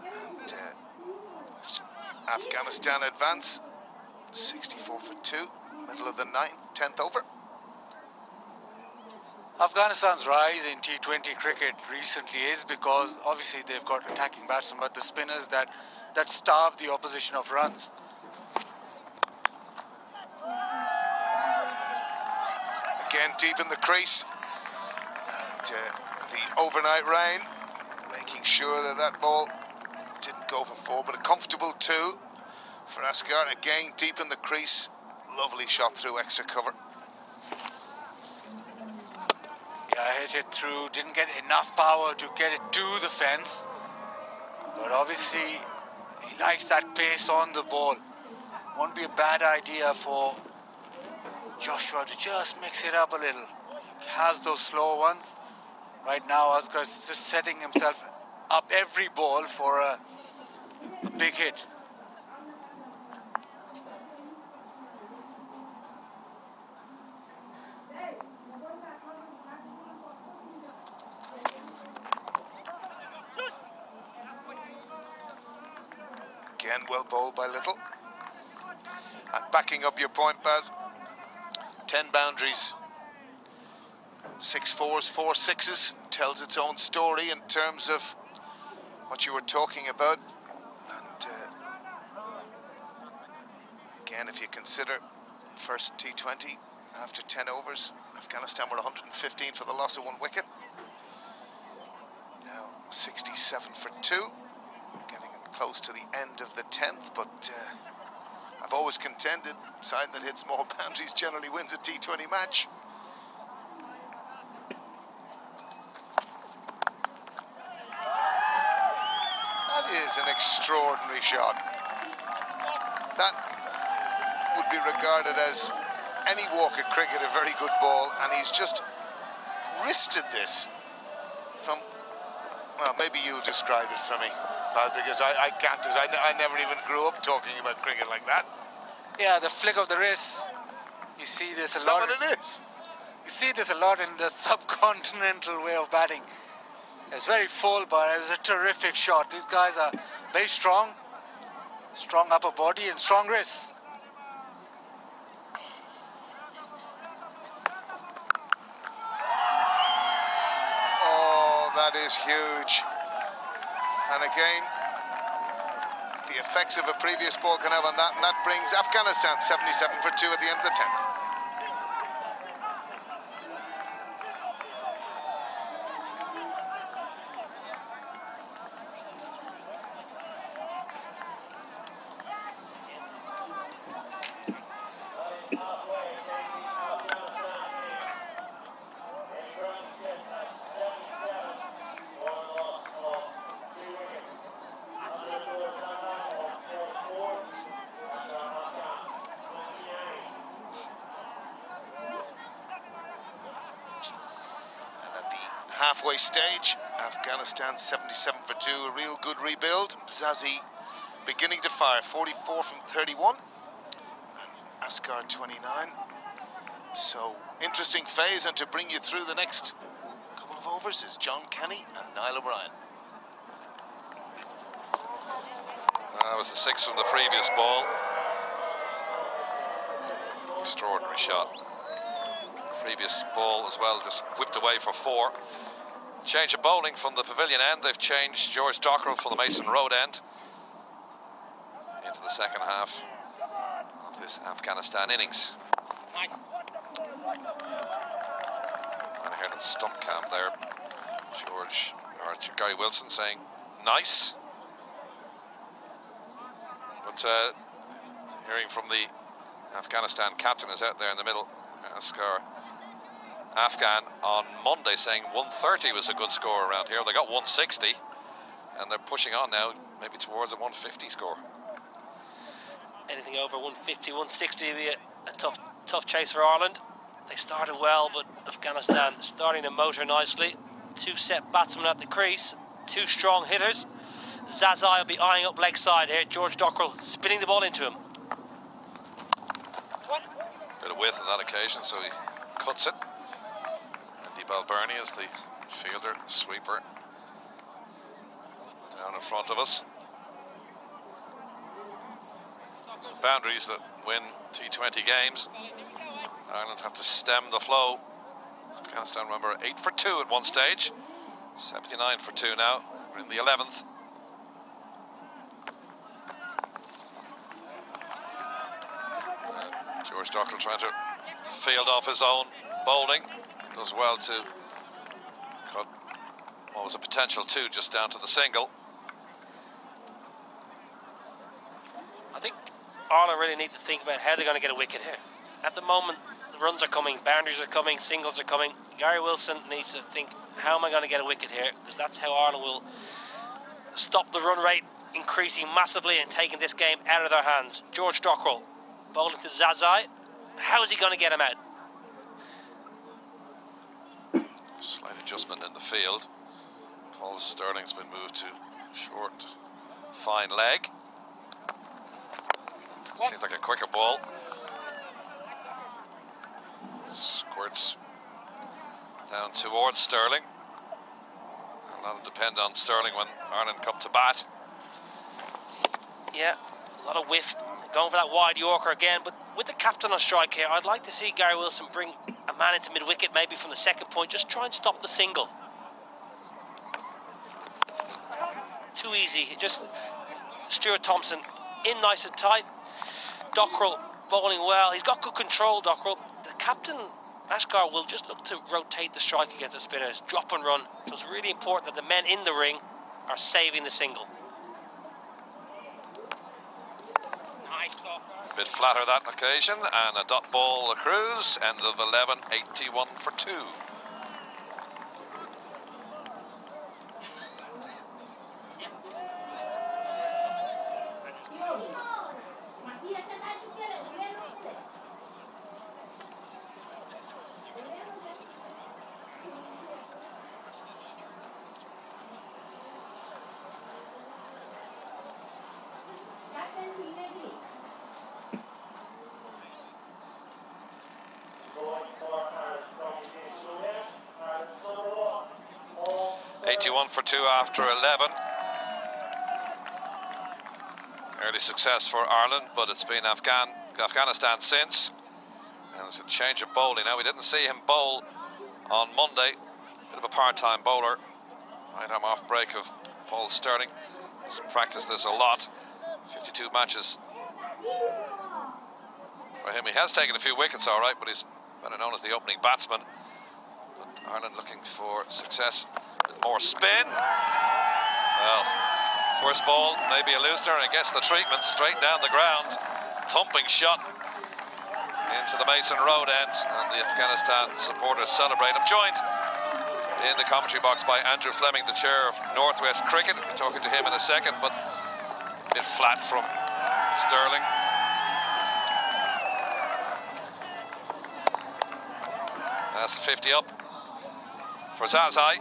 [SPEAKER 4] And Afghanistan advance. 64 for 2, middle of the 10th over.
[SPEAKER 7] Afghanistan's rise in T20 cricket recently is because obviously they've got attacking batsmen, but the spinners that starve the opposition of runs.
[SPEAKER 4] Again, deep in the crease. And the overnight rain, making sure that that ball didn't go for 4, but a comfortable 2 for Asghar. Again, deep in the crease. Lovely shot through extra cover.
[SPEAKER 7] Yeah, hit it through, didn't get enough power to get it to the fence. But obviously, he likes that pace on the ball. Won't be a bad idea for Joshua to just mix it up a little. He has those slow ones. Right now, Asghar is just setting himself up every ball for a big hit.
[SPEAKER 4] Again, well bowled by Little. And backing up your point, Baz, 10 boundaries, 6 fours, 4 sixes, tells its own story in terms of what you were talking about. And again, if you consider first T20 after 10 overs, Afghanistan were 115 for the loss of 1 wicket. Now 67 for 2, getting close to the end of the 10th, but I've always contended, side that hits more boundaries generally wins a T20 match. That is an extraordinary shot. That be regarded as any walk at cricket a very good ball, and he's just wristed this from, well, maybe you'll describe it for me, pal, because I can't, because I never even grew up talking about cricket like that.
[SPEAKER 7] Yeah, the flick of the wrist. You see this a
[SPEAKER 4] Is
[SPEAKER 7] lot.
[SPEAKER 4] that what it is?
[SPEAKER 7] You see this a lot in the subcontinental way of batting. It's very full, but it was a terrific shot. These guys are very strong upper body and strong wrists.
[SPEAKER 4] Oh, that is huge. And again, the effects of a previous ball can have on that, and that brings Afghanistan 77 for 2 at the end of the 10th. Halfway stage, Afghanistan 77 for 2, a real good rebuild. Zazi beginning to fire, 44 from 31, and Asghar 29. So interesting phase, and to bring you through the next couple of overs is John Kenny and Niall O'Brien.
[SPEAKER 1] That was the 6 from the previous ball. Extraordinary shot. Previous ball as well, just whipped away for 4. Change of bowling from the pavilion end. They've changed George Dockrell from the Mason Road end into the second half of this Afghanistan innings.
[SPEAKER 2] Nice.
[SPEAKER 1] And I heard on stump cam there, Gary Wilson saying, nice. But hearing from the Afghanistan captain is out there in the middle, Asghar Afghan on Monday saying 130 was a good score around here. They got 160 and they're pushing on now maybe towards a 150 score.
[SPEAKER 2] Anything over 150, 160 would be a tough chase for Ireland. They started well, but Afghanistan starting to motor nicely. 2 set batsmen at the crease, 2 strong hitters. Zazai will be eyeing up leg side here. George Dockrell spinning the ball into him.
[SPEAKER 1] Bit of width on that occasion, so he cuts it. Andy Balbirnie is the fielder, sweeper, down in front of us. So boundaries that win T20 games. Ireland have to stem the flow. Afghanistan, remember, 8 for 2 at one stage. 79 for 2 now. We're in the 11th. George Dockrell trying to field off his own bowling. Does well to cut what was a potential 2 just down to the single.
[SPEAKER 2] I think Ireland really need to think about how they're going to get a wicket here. At the moment, the runs are coming, boundaries are coming, singles are coming. Gary Wilson needs to think, how am I going to get a wicket here? Because that's how Ireland will stop the run rate increasing massively and taking this game out of their hands. George Dockrell bowling to Zazai. How is he going to get him out?
[SPEAKER 1] Slight adjustment in the field. Paul Sterling's been moved to short, fine leg. Seems like a quicker ball. Squirts down towards Sterling. And that'll depend on Sterling when Ireland come to bat.
[SPEAKER 2] Yeah, a lot of whiff. Going for that wide Yorker again, but with the captain on strike here, I'd like to see Gary Wilson bring a man into mid-wicket, maybe from the second point, just try and stop the single. Too easy, just Stuart Thompson in nice and tight. Dockrell bowling well, he's got good control, Dockrell. The captain, Asghar, will just look to rotate the strike against the spinners, drop and run. So it's really important that the men in the ring are saving the single.
[SPEAKER 1] A bit flatter that occasion, and a dot ball accrues. End of 11, 81 for 2. 91 for 2 after 11. Early success for Ireland, but it's been Afghanistan since. And it's a change of bowling now. We didn't see him bowl on Monday. Bit of a part-time bowler. Right arm off break of Paul Sterling. He's practiced this a lot. 52 matches for him. He has taken a few wickets, all right, but he's better known as the opening batsman. But Ireland looking for success with more spin. Well, first ball, maybe a loosener, and gets the treatment straight down the ground. Thumping shot into the Mason Road end, and the Afghanistan supporters celebrate. I'm joined in the commentary box by Andrew Fleming, the chair of Northwest Cricket. We'll be talking to him in a second, but a bit flat from Sterling. That's 50 up for Zazai.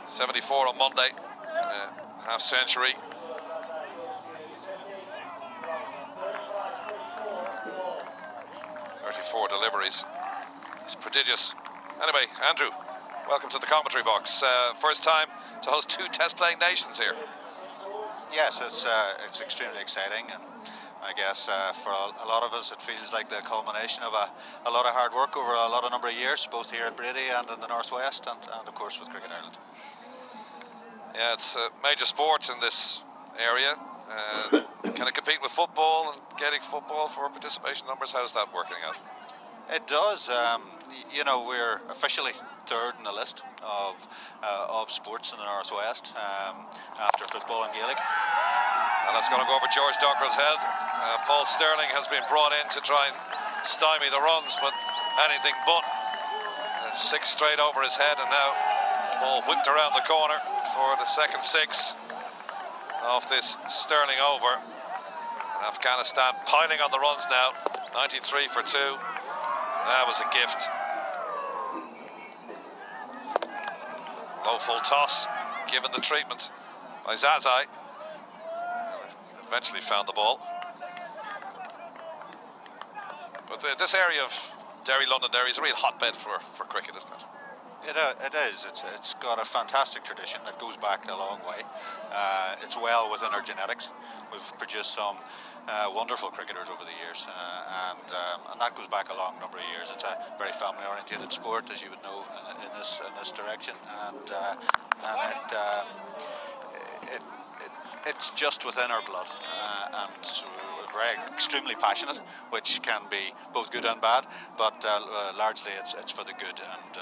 [SPEAKER 1] 74 on Monday, half century. Four deliveries. It's prodigious. Anyway, Andrew, welcome to the commentary box. First time to host 2 test-playing nations here.
[SPEAKER 8] Yes, it's extremely exciting, and I guess for a lot of us it feels like the culmination of a lot of hard work over a number of years, both here at Brady and in the Northwest, and of course with Cricket Ireland.
[SPEAKER 1] Yeah, it's a major sport in this area. Can it compete with football and getting football for participation numbers? How's that working out?
[SPEAKER 8] It does. You know, we're officially 3rd in the list of sports in the Northwest after football and Gaelic.
[SPEAKER 1] And that's going to go over George Docker's head. Paul Sterling has been brought in to try and stymie the runs, but anything but. 6 straight over his head, and now Paul whipped around the corner for the second 6 of this Sterling over. And Afghanistan piling on the runs now. 93 for 2. That was a gift. Low full toss, given the treatment by Zazai. Eventually found the ball. But this area of Derry, Londonderry is a real hotbed for cricket, isn't it?
[SPEAKER 8] It is. It's got a fantastic tradition that goes back a long way. It's well within our genetics. We've produced some wonderful cricketers over the years, and that goes back a long number of years. It's a very family-oriented sport, as you would know, in this direction, and it's just within our blood, and we're extremely passionate, which can be both good and bad, but largely it's for the good, and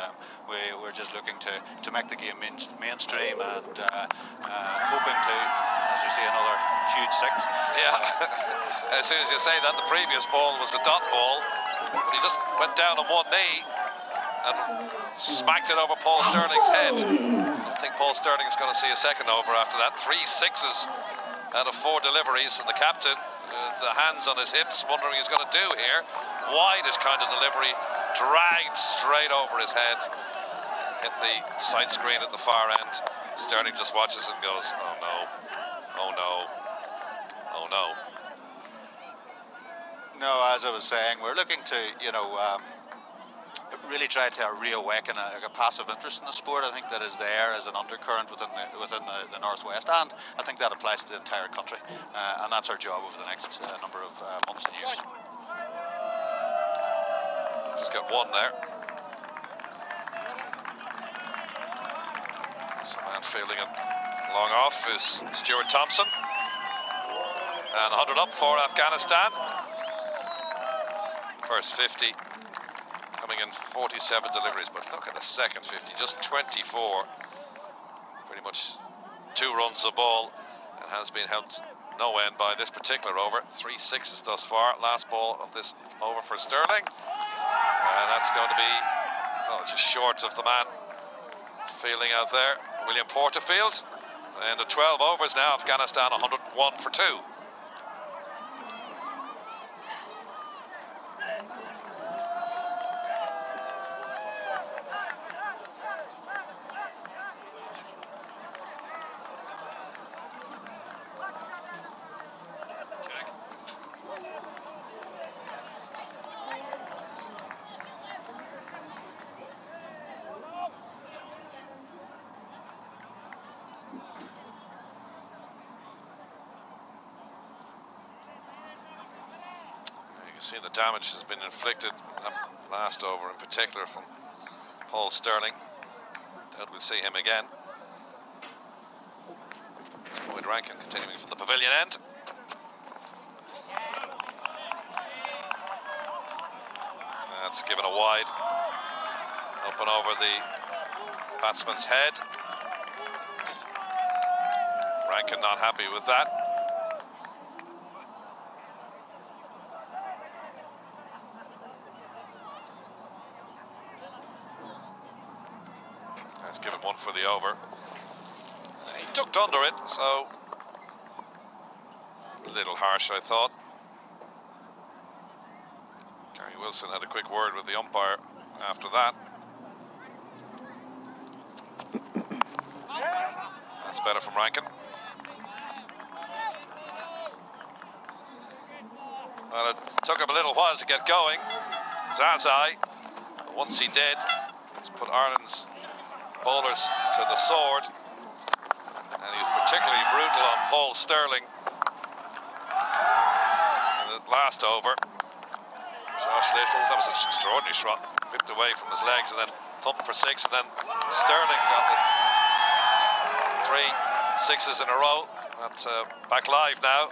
[SPEAKER 8] we're just looking to make the game mainstream, and hoping to, as we see, another huge 6.
[SPEAKER 1] Yeah, as soon as you say that, the previous ball was the dot ball, but he just went down on one knee and smacked it over Paul Sterling's head. I don't think Paul Sterling is going to see a second over after that. 3 6s out of 4 deliveries, and the captain, the hands on his hips, wondering what he's going to do here. Widest kind of delivery, dragged straight over his head, hit the side screen at the far end. Sterling just watches and goes, oh no, oh no, oh no.
[SPEAKER 8] No, as I was saying, we're looking to, you know, really try to reawaken a passive interest in the sport. I think that is there as an undercurrent within the Northwest, and I think that applies to the entire country, and that's our job over the next number of months and years.
[SPEAKER 1] Just got one there. Some man fielding it long off is Stuart Thompson, and 100 up for Afghanistan. First 50 coming in 47 deliveries, but look at the second 50, just 24. Pretty much 2 runs a ball, and has been helped no end by this particular over. 3 6s thus far. Last ball of this over for Sterling, and that's going to be, well, just short of the man fielding out there, William Porterfield. And the 12 overs now, Afghanistan 101 for 2. see the damage has been inflicted in that last over in particular from Paul Sterling. Doubt we'll see him again. It's Boyd Rankin continuing from the pavilion end. That's given a wide. Up and over the batsman's head. Rankin not happy with that. That's given one for the over. He ducked under it, so a little harsh, I thought. Gary Wilson had a quick word with the umpire after that. That's better from Rankin. Well, it took him a little while to get going. Zazai, but once he did, he's put Ireland's bowlers to the sword. And he was particularly brutal on Paul Sterling in the last over. Josh Little, that was an extraordinary shot, whipped away from his legs and then thumped for six, and then Sterling got the 3 6s in a row. That's back live now.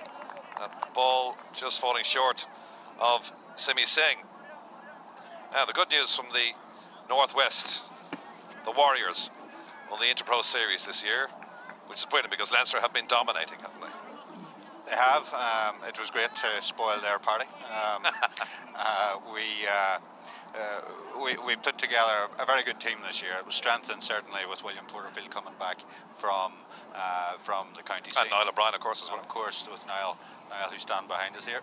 [SPEAKER 1] That ball just falling short of Simi Singh. Now the good news from the Northwest, the Warriors won the Interpro Series this year, which is brilliant because Leinster have been dominating, haven't they?
[SPEAKER 8] They have. It was great to spoil their party. We put together a very good team this year. It was strengthened certainly with William Porterfield coming back from the county scene.
[SPEAKER 1] And Niall O'Brien, of course, as well.
[SPEAKER 8] And of course, with Niall who stand behind us here.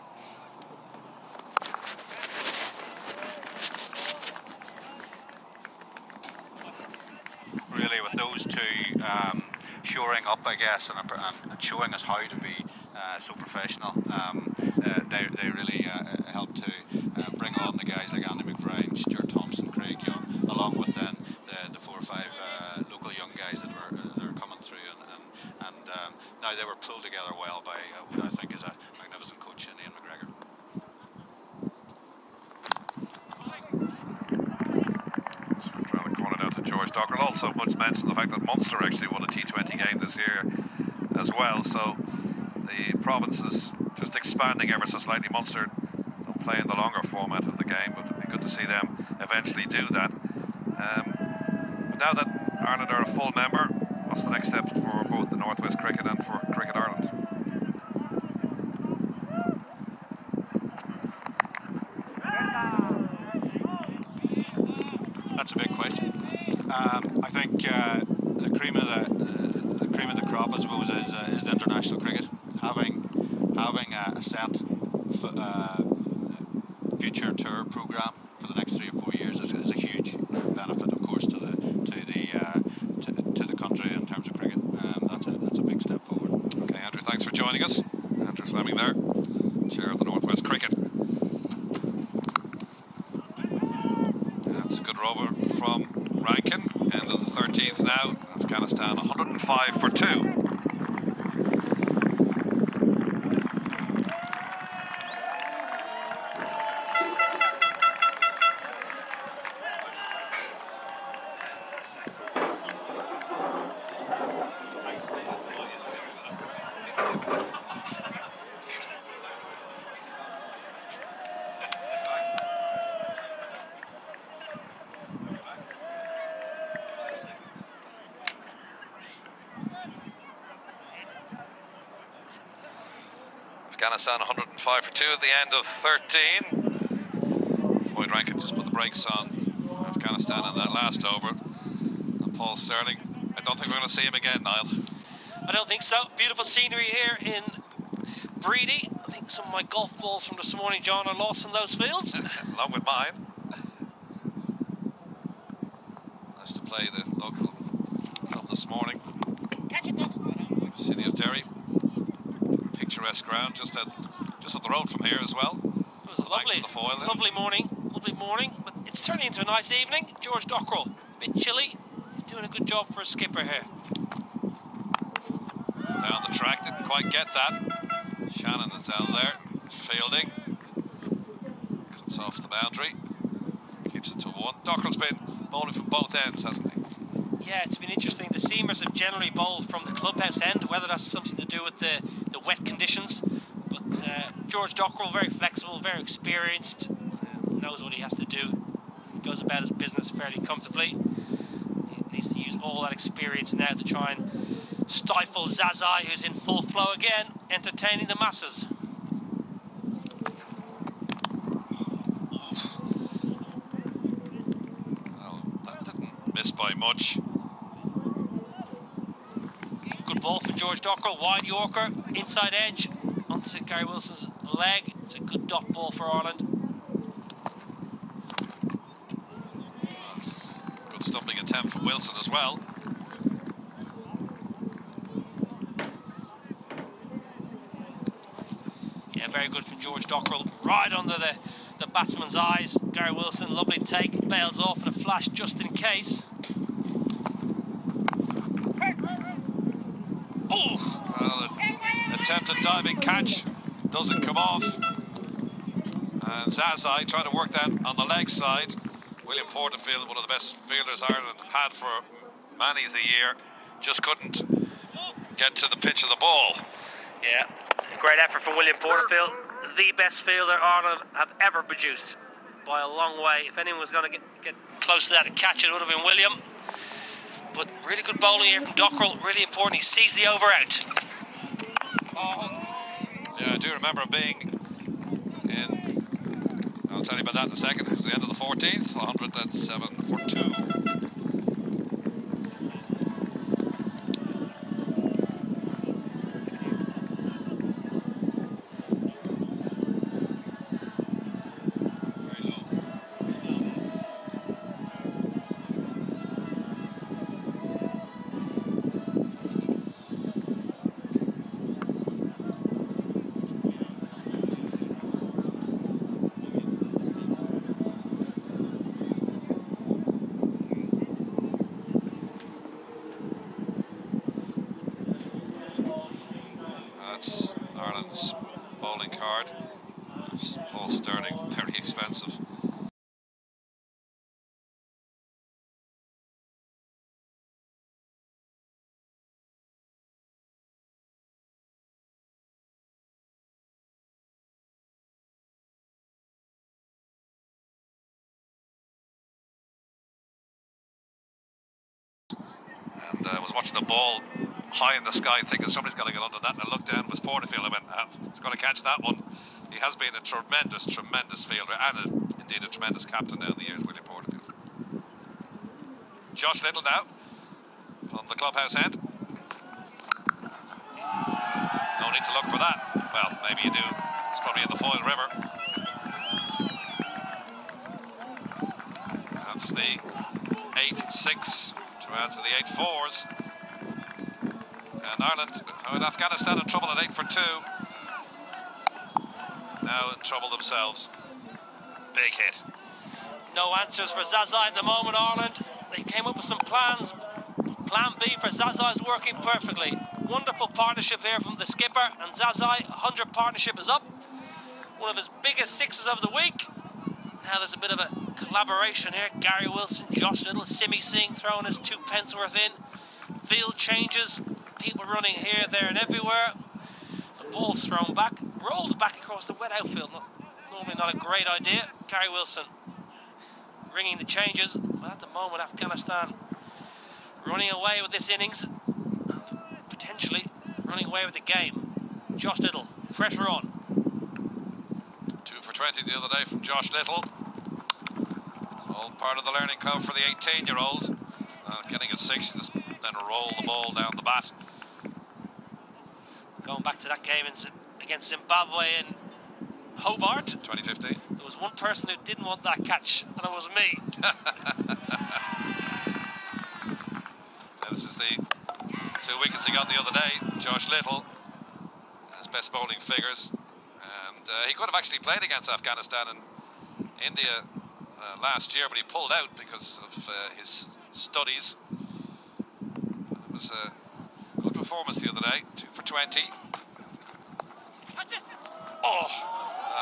[SPEAKER 8] Really, with those two shoring up, I guess, and showing us how to be so professional, they really helped to bring on the guys like Andy McBride, Stuart Thompson, Craig Young, along with then the 4 or 5 local young guys that were coming through, and now they were pulled together well by what I think is a magnificent coach in Ian McGregor.
[SPEAKER 1] Around the corner now to George Dockrell. Also much mentioned the fact that Munster actually won a T20 game this year as well, so the province is just expanding ever so slightly. Munster don't play in the longer format of the game, but it'd be good to see them eventually do that. But now that Ireland are a full member, what's the next step for both the Northwest Cricket and for Cricket Ireland?
[SPEAKER 8] That's a big question. I think the cream of the crop, I suppose, is the international cricket. Having a set future tour program for the next 3 or 4 years is a huge benefit, of course, to the country in terms of cricket. That's a big step forward.
[SPEAKER 1] Okay, Andrew, thanks for joining us. Andrew Fleming there, chair of the Northwest Cricket. That's a good rover from Rankin. End of the 13th now. Afghanistan 105 for 2. Afghanistan 105 for 2 at the end of 13. Boyd Rankin just put the brakes on Afghanistan in that last over. And Paul Sterling, I don't think we're going to see him again, Niall.
[SPEAKER 2] I don't think so. Beautiful scenery here in Breedy. I think some of my golf balls from this morning, John, are lost in those fields.
[SPEAKER 1] Along with mine. Nice to play the local club this morning.
[SPEAKER 2] Catch it,
[SPEAKER 1] City of Derry. Picturesque ground just up the road from here as well.
[SPEAKER 2] It was a lovely morning, but it's turning into a nice evening. George Dockrell, a bit chilly. He's doing a good job for a skipper here.
[SPEAKER 1] Down the track, didn't quite get that. Shannon is down there, fielding. It's off the boundary. Keeps it to 1. Dockerell's been bowling from both ends, hasn't he?
[SPEAKER 2] Yeah, it's been interesting. The seamers have generally bowled from the clubhouse end, whether that's something to do with the wet conditions. But George Dockerell, very flexible, very experienced, knows what he has to do. He goes about his business fairly comfortably. He needs to use all that experience now to try and stifle Zazai, who's in full flow again, entertaining the masses.
[SPEAKER 1] Well, that didn't miss by much.
[SPEAKER 2] Good ball for George Dockerell, wide Yorker, inside edge, onto Gary Wilson's leg. It's a good dot ball for Ireland.
[SPEAKER 1] That's a good stumping attempt from Wilson as well.
[SPEAKER 2] Yeah, very good from George Dockerell, right under the batsman's eyes. Gary Wilson, lovely take, bails off in a flash just in case. Oh!
[SPEAKER 1] Well, an attempted diving catch doesn't come off. And Zazai trying to work that on the leg side. William Porterfield, one of the best fielders Ireland had for many's a year, just couldn't get to the pitch of the ball.
[SPEAKER 2] Yeah, a great effort from William Porterfield, the best fielder Ireland have ever produced by a long way. If anyone was going to get close to that and catch it, it would have been William. But really good bowling here from Dockerell, really important. He sees the over out.
[SPEAKER 1] Yeah, I do remember being in, I'll tell you about that in a second. It's the end of the 14th, 107 for 2. That's Ireland's bowling card. It's Paul Sterling, very expensive. And I was watching the ball high in the sky thinking somebody's got to get under that, and I looked down, it was Porterfield. I went, he's going to catch that one. He has been a tremendous fielder and indeed a tremendous captain now in the years, William Porterfield. Josh Little now from the clubhouse end. No need to look for that. Well, maybe you do. It's probably in the Foyle River. That's the 8-6 to add to the 8-4s. And Ireland, with Afghanistan in trouble at 8 for 2. Now in trouble themselves. Big hit.
[SPEAKER 2] No answers for Zazai at the moment, Ireland. They came up with some plans. Plan B for Zazai is working perfectly. Wonderful partnership here from the skipper and Zazai. 100 partnership is up. One of his biggest sixes of the week. Now there's a bit of a collaboration here. Gary Wilson, Josh Little, Simi Singh throwing his 2 pence worth in. Field changes. People running here, there and everywhere. The ball's thrown back. Rolled back across the wet outfield. Normally not a great idea. Gary Wilson ringing the changes. But at the moment, Afghanistan running away with this innings. And potentially running away with the game. Josh Little, pressure on.
[SPEAKER 1] 2 for 20 the other day from Josh Little. It's all part of the learning curve for the 18-year-olds. Getting a 6, just then roll the ball down the bat.
[SPEAKER 2] Going back to that game against Zimbabwe in Hobart.
[SPEAKER 1] 2015.
[SPEAKER 2] There was one person who didn't want that catch, and it was me.
[SPEAKER 1] This is the 2 wickets he got the other day. Josh Little, his best bowling figures. And he could have actually played against Afghanistan and India last year, but he pulled out because of his studies. It was a good performance the other day. 2 for 20. Oh,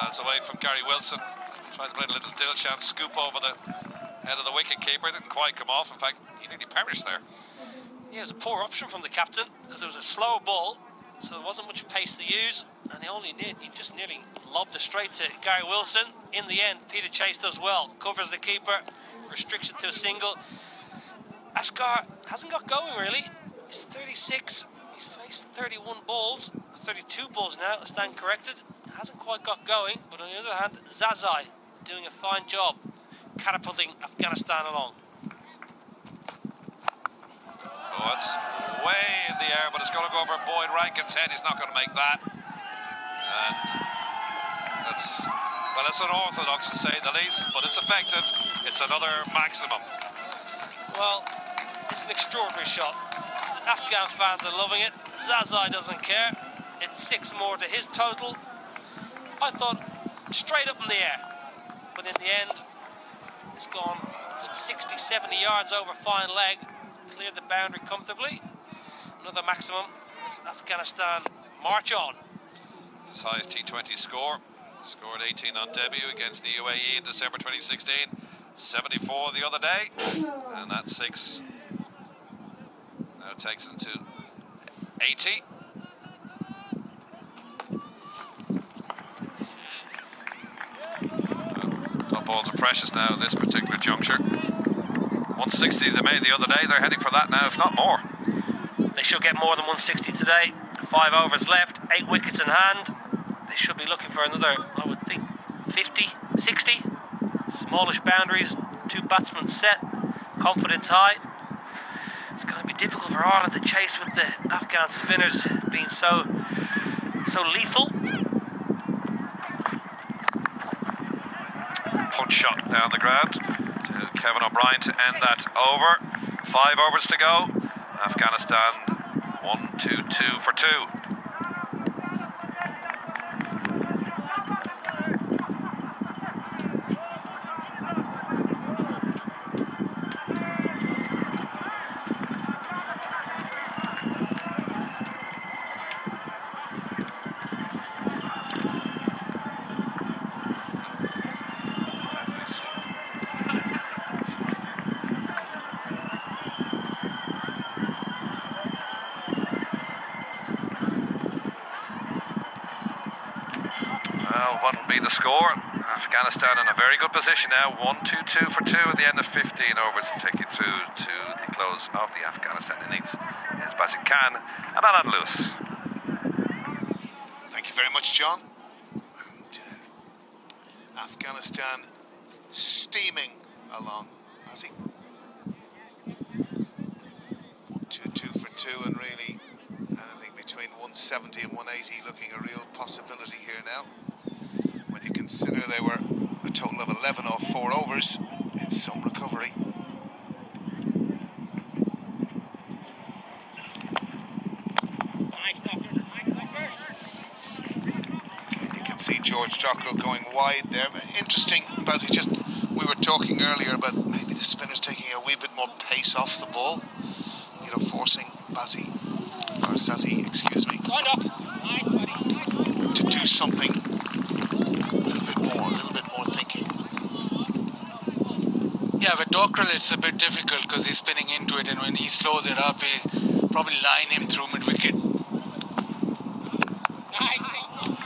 [SPEAKER 1] it's away from Gary Wilson. Tried to play a little dill-chant scoop over the head of the wicket keeper. Didn't quite come off. In fact, he nearly perished there.
[SPEAKER 2] Yeah, it was a poor option from the captain because it was a slow ball, so there wasn't much pace to use, and he just nearly lobbed it straight to Gary Wilson. In the end, Peter Chase does well, covers the keeper, restriction to a single. Asghar hasn't got going really. He's 36. He's faced 31 balls, 32 balls now. I stand corrected. Hasn't quite got going, but on the other hand, Zazai doing a fine job catapulting Afghanistan along.
[SPEAKER 1] Oh, it's way in the air, but it's going to go over Boyd Rankin's head. He's not going to make that. And it's unorthodox to say the least, but it's effective. It's another maximum.
[SPEAKER 2] Well, it's an extraordinary shot. Afghan fans are loving it. Zazai doesn't care. It's 6 more to his total. I thought straight up in the air, but in the end, it's gone good 60, 70 yards over fine leg. Cleared the boundary comfortably. Another maximum as Afghanistan march on.
[SPEAKER 1] His highest T20 score. Scored 18 on debut against the UAE in December 2016. 74 the other day. And that 6 now takes him to 80. Top balls are precious now at this particular juncture. 160 they made the other day. They're heading for that now, if not more.
[SPEAKER 2] They should get more than 160 today. 5 overs left, 8 wickets in hand. They should be looking for another, I would think, 50, 60. Smallish boundaries, 2 batsmen set, confidence high. It's going to be difficult for Ireland to chase with the Afghan spinners being so lethal.
[SPEAKER 1] Punch shot down the ground to Kevin O'Brien to end that over. 5 overs to go. Afghanistan 1-2-2 for 2. Well, what'll be the score? Afghanistan in a very good position now. 1-2-2 for 2 at the end of 15 overs to take you through to the close of the Afghanistan innings. It's Basil Khan and Alan Lewis.
[SPEAKER 4] Thank you very much, John. And, Afghanistan steaming along, has he? 1-2-2 for 2, and really anything between 170 and 180 looking a real possibility here now. When you consider they were a total of 11 off 4 overs, it's some recovery.
[SPEAKER 6] Nice knockers, nice knockers.
[SPEAKER 4] You can see George Dockrell going wide there. Interesting, Bazzy, just we were talking earlier about maybe the spinners taking a wee bit more pace off the ball, you know, forcing Bazzy, or Sazzy, excuse me,
[SPEAKER 6] Nice, buddy. Nice, buddy.
[SPEAKER 4] to do something a little bit more thinking.
[SPEAKER 7] Yeah, with Dockrell it's a bit difficult because he's spinning into it, and when he slows it up, he'll probably line him through mid-wicket.
[SPEAKER 6] Nice.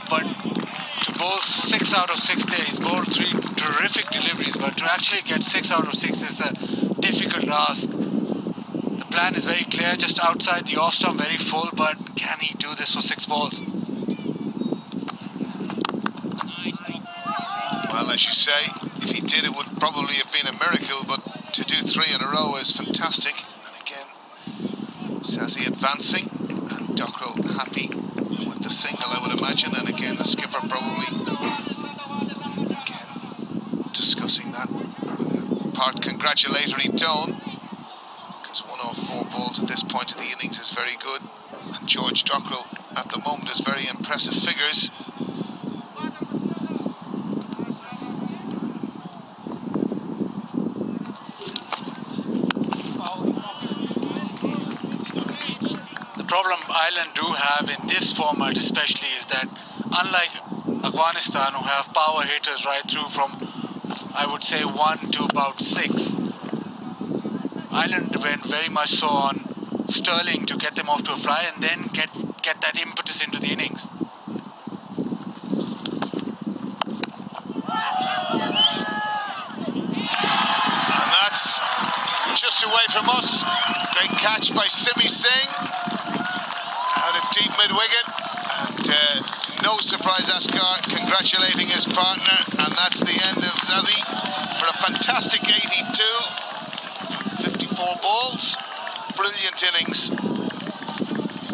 [SPEAKER 7] But to bowl 6 out of 6 there, he's bowled 3 terrific deliveries, but to actually get 6 out of 6 is a difficult task. The plan is very clear, just outside the off stump, very full, but can he do this for 6 balls?
[SPEAKER 4] Well, as you say, if he did, it would probably have been a miracle, but to do 3 in a row is fantastic. And again, Sazzy advancing, and Dockrell happy with the single, I would imagine. And again, the skipper probably again discussing that with a part congratulatory tone, because 1 off 4 balls at this point of the innings is very good. And George Dockrell at the moment is very impressive figures.
[SPEAKER 7] The problem Ireland do have in this format especially is that unlike Afghanistan, who have power hitters right through from I would say 1 to about 6. Ireland went very much so on Sterling to get them off to a fly and then get that impetus into the innings.
[SPEAKER 4] And that's just away from us. Great catch by Simi Singh out of deep mid-wicket. And no surprise, Asghar congratulating his partner. And that's the end of Zazi for a fantastic 82. 54 balls. Brilliant innings.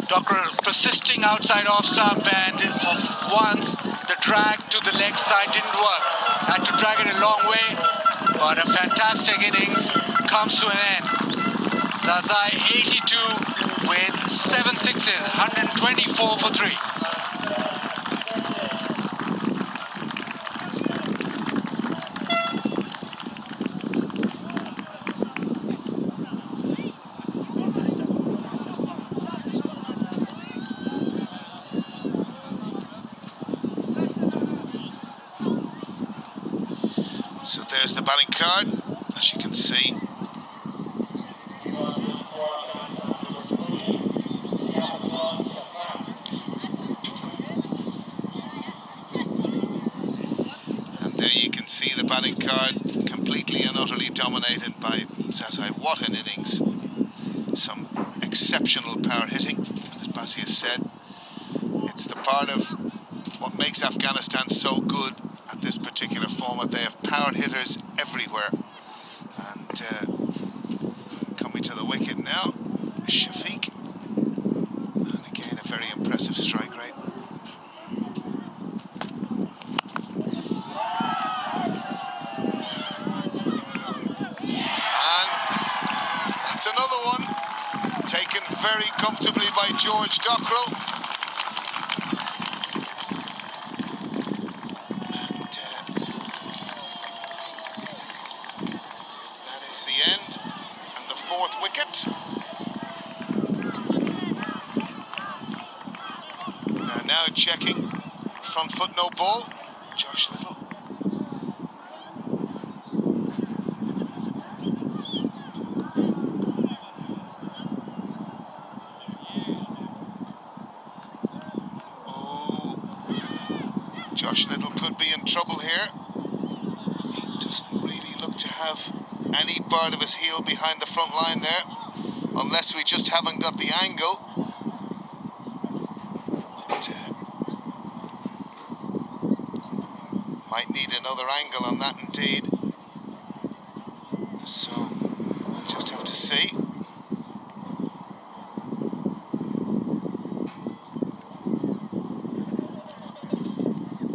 [SPEAKER 7] Dockrell persisting outside off-stump, and for once the drag to the leg side didn't work. Had to drag it a long way, but a fantastic innings comes to an end. Zazai 82 with 7 sixes, 124 for 3.
[SPEAKER 4] So there's the batting card, as you can see. And there you can see the batting card, completely and utterly dominated by Zazai. What an innings. Some exceptional power hitting, and as Basi has said, it's the part of what makes Afghanistan so good at this particular format. They have power hitters everywhere. And coming to the wicket now, Shafiq. And again, a very impressive strike rate. And that's another one, taken very comfortably by George Dockrell. End and the 4th wicket. They're now checking front foot, no ball. Josh Little. Oh, Josh Little could be in trouble here. He doesn't really look to have any part of his heel behind the front line there, unless we just haven't got the angle. But might need another angle on that indeed. So we'll just have to see.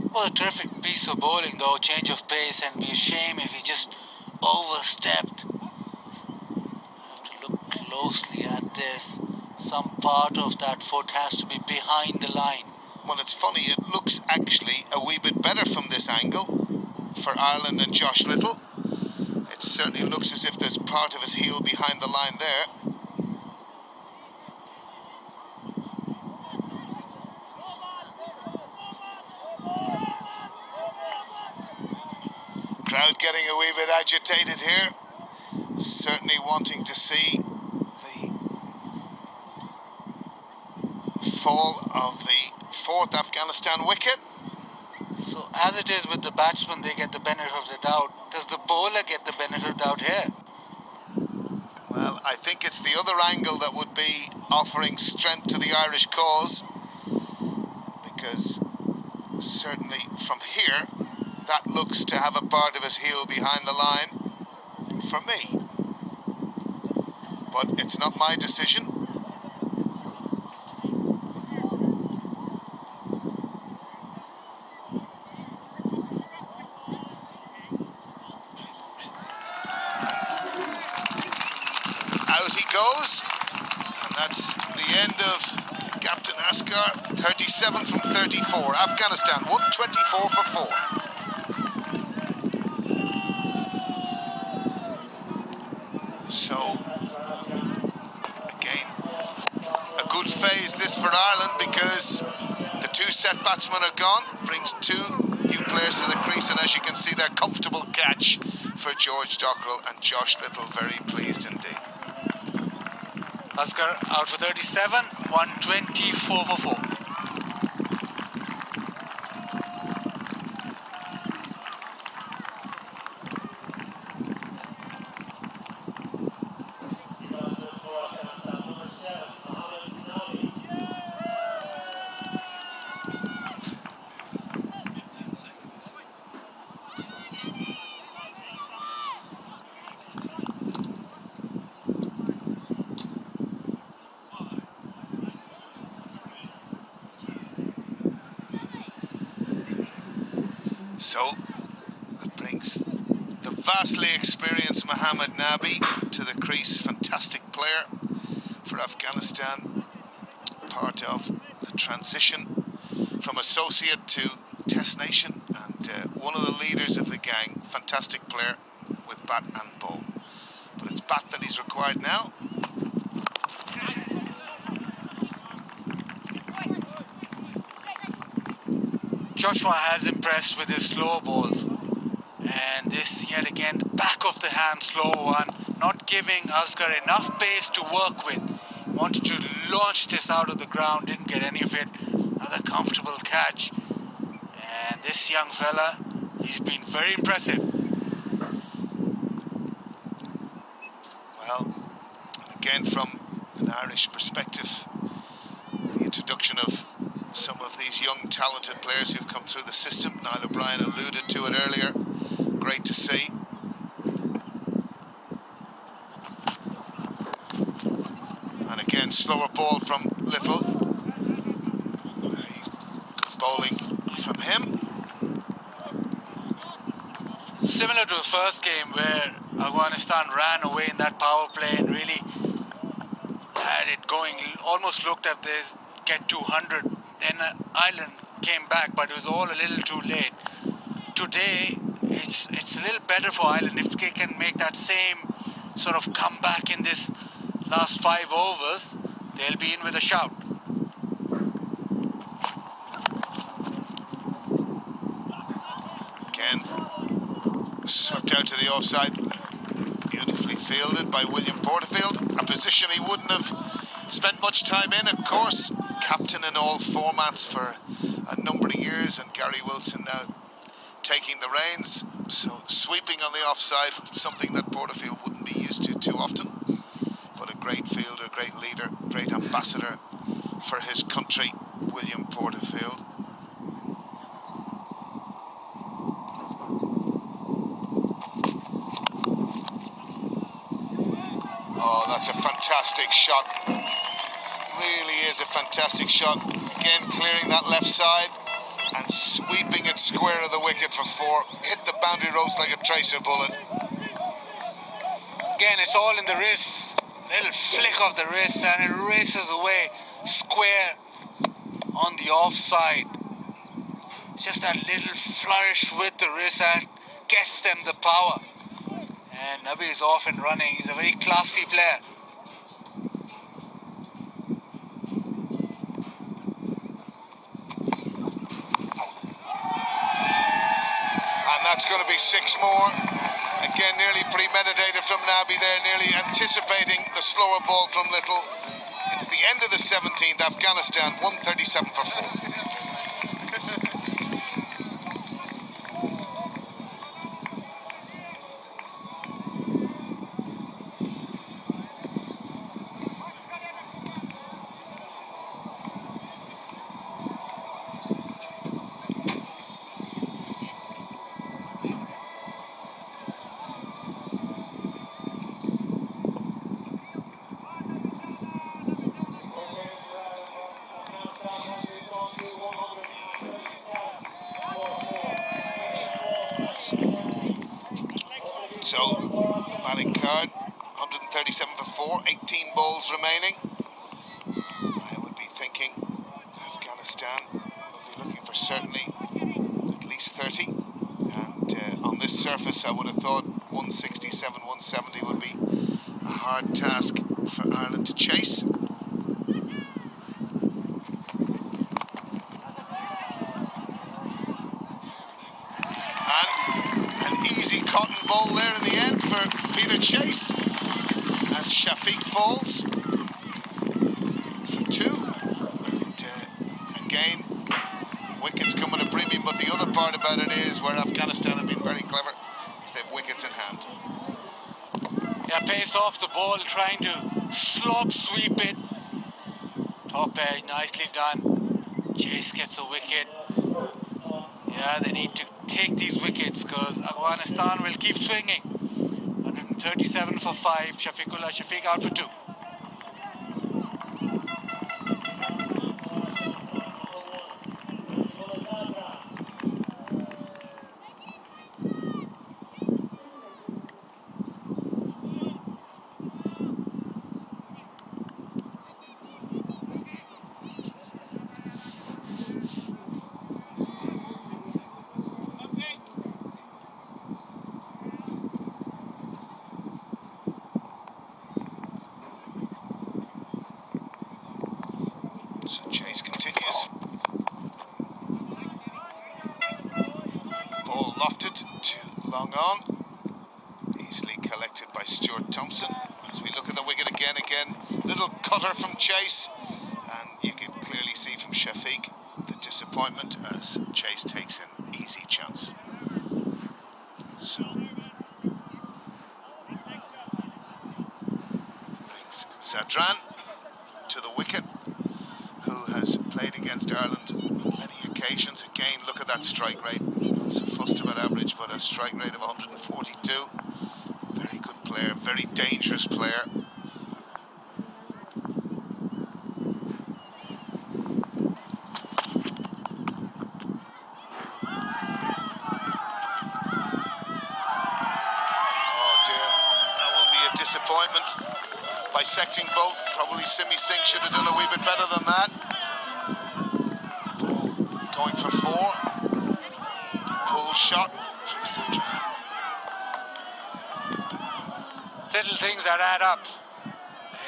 [SPEAKER 7] What a terrific piece of bowling though, change of pace, and be a shame if he just overstepped. Have to look closely at this. Some part of that foot has to be behind the line.
[SPEAKER 4] Well, it's funny, it looks actually a wee bit better from this angle for Ireland and Josh Little. It certainly looks as if there's part of his heel behind the line there. Crowd getting a wee bit agitated here, certainly wanting to see the fall of the 4th Afghanistan wicket.
[SPEAKER 7] So as it is with the batsman, they get the benefit of the doubt. Does the bowler get the benefit of the doubt here?
[SPEAKER 4] Well, I think it's the other angle that would be offering strength to the Irish cause, because certainly from here, that looks to have a part of his heel behind the line for me. But it's not my decision. Out he goes. And that's the end of Captain Asghar. 37 from 34. Afghanistan 124 for 4. So, again, a good phase this for Ireland, because the 2 set batsmen are gone, brings 2 new players to the crease, and as you can see, they're comfortable catch for George Dockrell and Josh Little. Very pleased indeed.
[SPEAKER 7] Oscar out for 37, 124 for 4.
[SPEAKER 4] So that brings the vastly experienced Mohammed Nabi to the crease. Fantastic player for Afghanistan, part of the transition from associate to Test Nation, and one of the leaders of the gang. Fantastic player with bat and ball, but it's bat that he's required now.
[SPEAKER 7] Joshua has impressed with his slow balls, and this yet again the back of the hand slow one, not giving Asghar enough pace to work with. Wanted to launch this out of the ground, didn't get any of it. Another comfortable catch, and this young fella, he's been very impressive.
[SPEAKER 4] Well, again from an Irish perspective, the introduction of some of these young talented players who've come through the system. Niall O'Brien alluded to it earlier. Great to see. And again, slower ball from Little. Very good bowling from him.
[SPEAKER 7] Similar to the first game where Afghanistan ran away in that power play and really had it going, almost looked at this get 200. Then Ireland came back, but it was all a little too late. Today, it's a little better for Ireland if they can make that same sort of comeback in this last 5 overs. They'll be in with a shout.
[SPEAKER 4] Again, swept out to the offside. Beautifully fielded by William Porterfield. A position he wouldn't have spent much time in, of course. Captain in all formats for a number of years, and Gary Wilson now taking the reins. So sweeping on the offside, something that Porterfield wouldn't be used to too often. But a great fielder, great leader, great ambassador for his country, William Porterfield. Oh, that's a fantastic shot. Really is a fantastic shot. Again, clearing that left side and sweeping it square of the wicket for 4. Hit the boundary ropes like a tracer bullet.
[SPEAKER 7] Again, it's all in the wrist. Little flick of the wrist and it races away square on the offside. Just that little flourish with the wrist that gets them the power. And Nabi is off and running. He's a very classy player.
[SPEAKER 4] That's going to be 6 more. Again, nearly premeditated from Nabi there, nearly anticipating the slower ball from Little. It's the end of the 17th. Afghanistan 137 for 4. So, the batting card, 137 for 4, 18 balls remaining. I would be thinking Afghanistan would be looking for certainly at least 30. And on this surface, I would have thought 167, 170 would be a hard task for Ireland to chase. falls for 2. And again, wickets come at a premium, but the other part about it is where Afghanistan have been very clever is they have wickets in hand.
[SPEAKER 7] Yeah, pace off the ball, trying to slog sweep it. Top edge, nicely done. Chase gets a wicket. Yeah, they need to take these wickets because Afghanistan will keep swinging. 137 for 5. Shafiq out for 2.
[SPEAKER 4] So chase continues. Ball lofted to long on. Easily collected by Stuart Thompson. As we look at the wicket again, little cutter from Chase. And you can clearly see from Shafiq the disappointment as Chase takes an easy chance. So brings Zadran to the wicket, who has played against Ireland on many occasions. Again, look at that strike rate. Not so fussed about average, but a strike rate of 142. Very good player, very dangerous player. Oh dear, that will be a disappointment. Bisecting both, probably Simi Singh should have done a wee bit better than that. Ball going for 4. Pull shot from Zadran.
[SPEAKER 7] Little things that add up.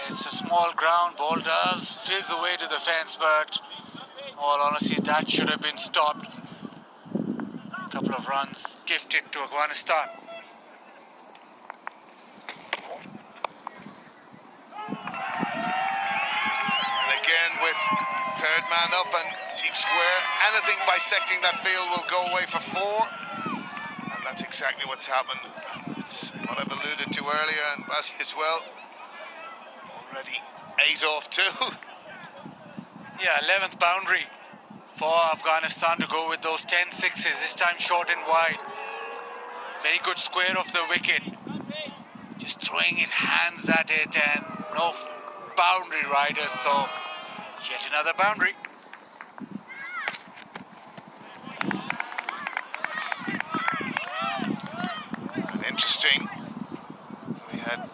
[SPEAKER 7] It's a small ground, ball does fizz away to the fence, but all honesty, that should have been stopped. A couple of runs gifted to Afghanistan.
[SPEAKER 4] And again with third man up and deep square, anything bisecting that field will go away for 4. And that's exactly what's happened. It's what I've alluded to earlier, and Bazzi as well. Already 8 off 2.
[SPEAKER 7] Yeah, 11th boundary for Afghanistan to go with those 10 sixes, this time short and wide. Very good square of the wicket. Just throwing it, hands at it, and no boundary riders, so yet another boundary.
[SPEAKER 4] And interesting, we had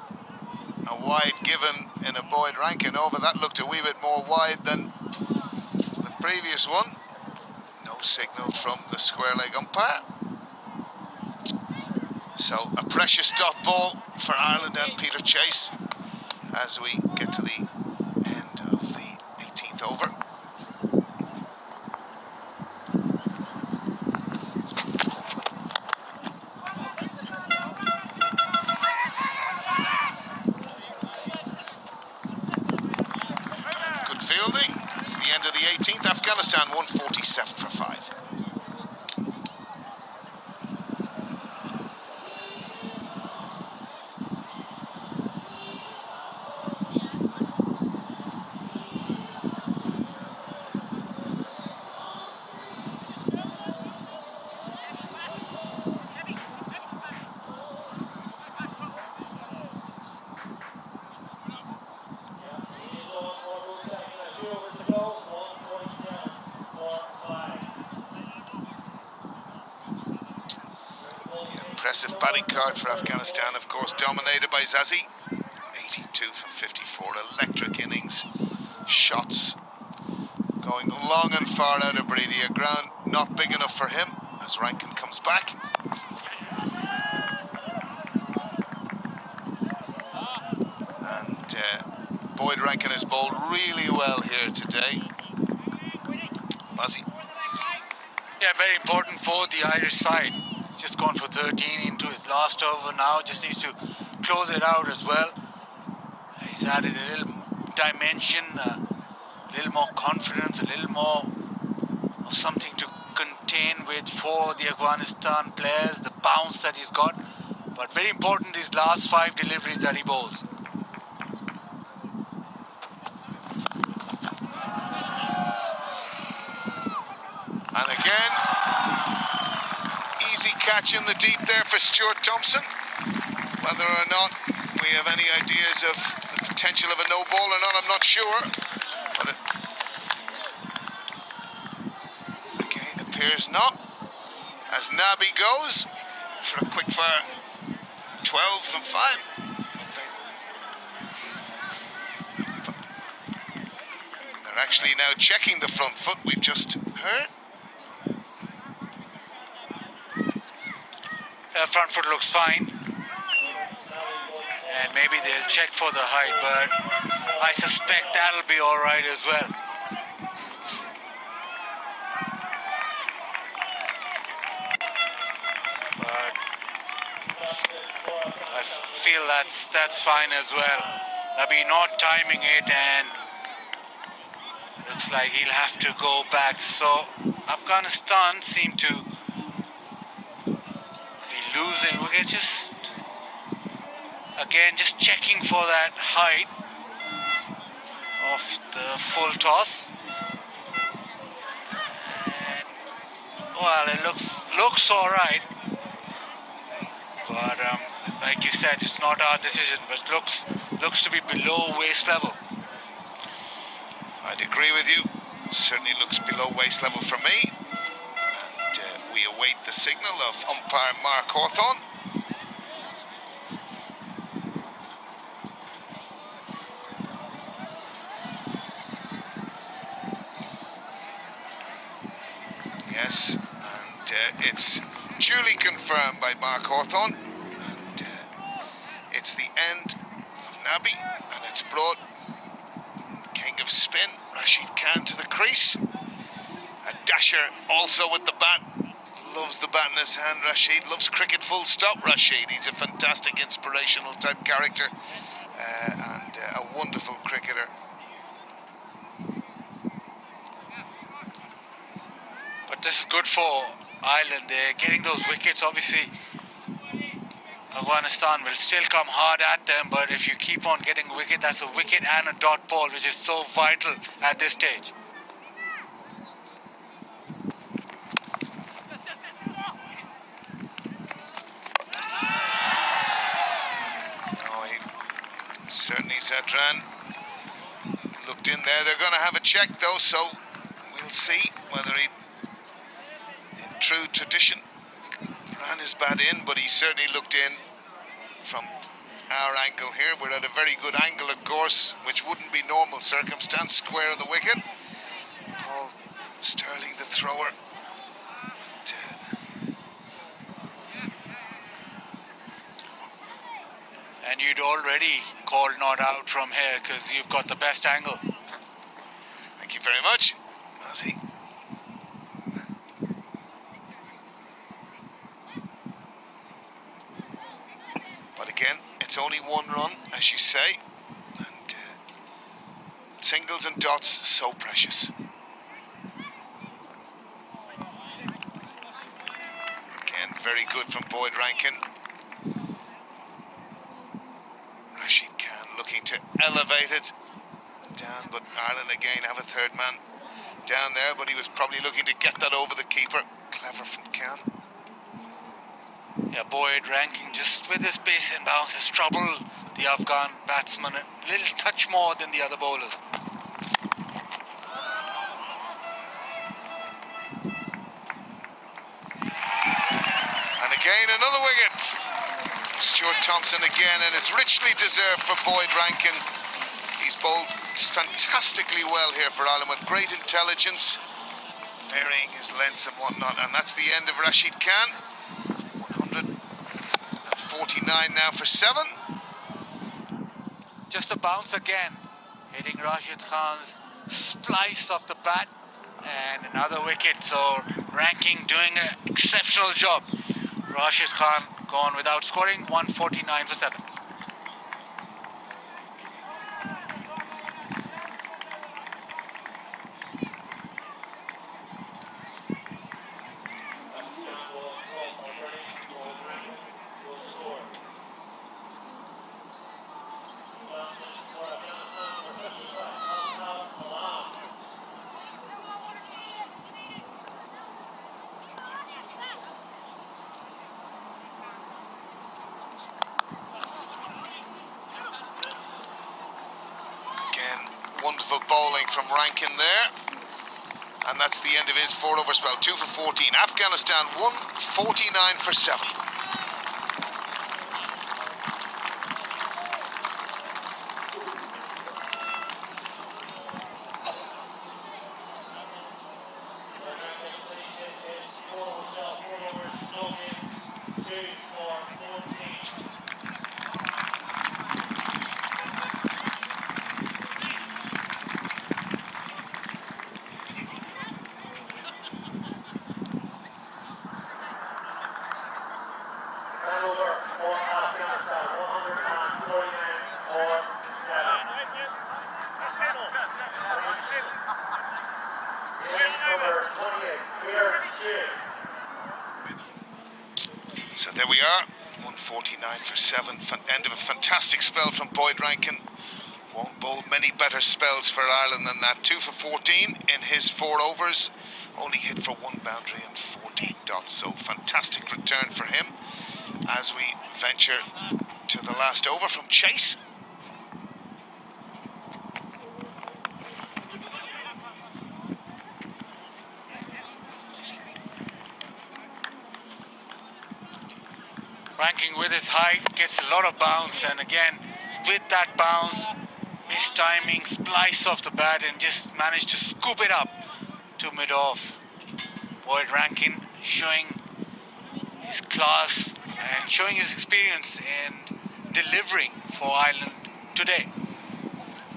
[SPEAKER 4] a wide given in a Boyd Rankin over. That looked a wee bit more wide than the previous one. No signal from the square leg umpire. So a precious dot ball for Ireland and Peter Chase as we get to the end of the 18th over. Good fielding. It's the end of the 18th. Afghanistan 147 for 5. Impressive batting card for Afghanistan, of course, dominated by Zazi. 82 from 54, electric innings. Shots going long and far out of Brady. A ground not big enough for him as Rankin comes back. And Boyd Rankin has bowled really well here today. Bazzi.
[SPEAKER 7] Yeah, very important for the Irish side. He's just gone for 13 into his last over now. Just needs to close it out as well. He's added a little dimension, a little more confidence, a little more of something to contain with for the Afghanistan players, the bounce that he's got. But very important, these last 5 deliveries that he bowls.
[SPEAKER 4] And again, easy catch in the deep there for Stuart Thompson. Whether or not we have any ideas of the potential of a no ball or not, I'm not sure. But it again appears not. As Nabi goes for a quick fire 12 from 5. They're actually now checking the front foot, we've just heard.
[SPEAKER 7] Front foot looks fine, and maybe they'll check for the height, but I suspect that'll be all right as well. But I feel that's fine as well. Nabi not timing it, and looks like he'll have to go back. So Afghanistan seem to losing. We're just again just checking for that height of the full toss, and well, it looks all right, but like you said, it's not our decision, but looks to be below waist level.
[SPEAKER 4] I'd agree with you. Certainly looks below waist level for me. We await the signal of umpire Mark Hawthorne. Yes, and it's duly confirmed by Mark Hawthorne. And it's the end of Nabi, and it's brought the king of spin, Rashid Khan, to the crease. A dasher also with the bat. Loves the bat in his hand, Rashid. Loves cricket full stop, Rashid. He's a fantastic, inspirational type character and a wonderful cricketer.
[SPEAKER 7] But this is good for Ireland. They're getting those wickets. Obviously, Afghanistan will still come hard at them, but if you keep on getting a wicket, that's a wicket and a dot ball, which is so vital at this stage.
[SPEAKER 4] Certainly Zadran looked in there. They're going to have a check though, so we'll see whether he, in true tradition, ran his bat in, but he certainly looked in from our angle here. We're at a very good angle, of course, which wouldn't be normal circumstance, square of the wicket. Paul Sterling, the thrower.
[SPEAKER 7] And you'd already called not out from here because you've got the best angle.
[SPEAKER 4] Thank you very much, Nazi. But again, it's only 1 run, as you say, and singles and dots so precious. Again, very good from Boyd Rankin. Rashid Khan looking to elevate it down, but Ireland again have a third man down there, but he was probably looking to get that over the keeper. Clever from Khan.
[SPEAKER 7] Yeah, Boyd Rankin just with his pace and bounce has troubled the Afghan batsman a little touch more than the other bowlers.
[SPEAKER 4] And again another wicket. Stuart Thompson again, and it's richly deserved for Boyd Rankin. He's bowled fantastically well here for Ireland with great intelligence, varying his lengths and whatnot, and that's the end of Rashid Khan. 149 now for 7.
[SPEAKER 7] Just a bounce again, hitting Rashid Khan's splice of the bat, and another wicket. So Rankin doing an exceptional job. Rashid Khan gone without scoring, 149 for 7.
[SPEAKER 4] Wonderful bowling from Rankin there. And that's the end of his 4-over spell. 2 for 14. Afghanistan 149 for 7. So there we are, 149 for 7. End of a fantastic spell from Boyd Rankin. Won't bowl many better spells for Ireland than that. 2 for 14 in his 4 overs. Only hit for 1 boundary and 14 dots. So fantastic return for him as we venture to the last over from Chase.
[SPEAKER 7] Ranking with his height gets a lot of bounce, and again with that bounce, mistiming, splice off the bat and just managed to scoop it up to mid-off. Boyd Rankin showing his class and showing his experience in delivering for Ireland today.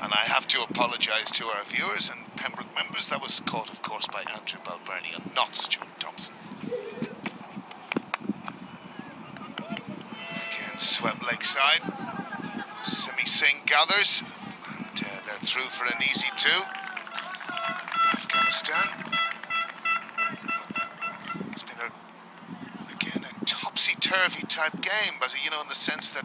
[SPEAKER 4] And I have to apologise to our viewers and Pembroke members. That was caught, of course, by Andrew Balbirnie and not Stuart Thompson. Again, swept leg side. Simi Singh gathers, and they're through for an easy 2. Afghanistan. It's been again a topsy-turvy type game, but you know, in the sense that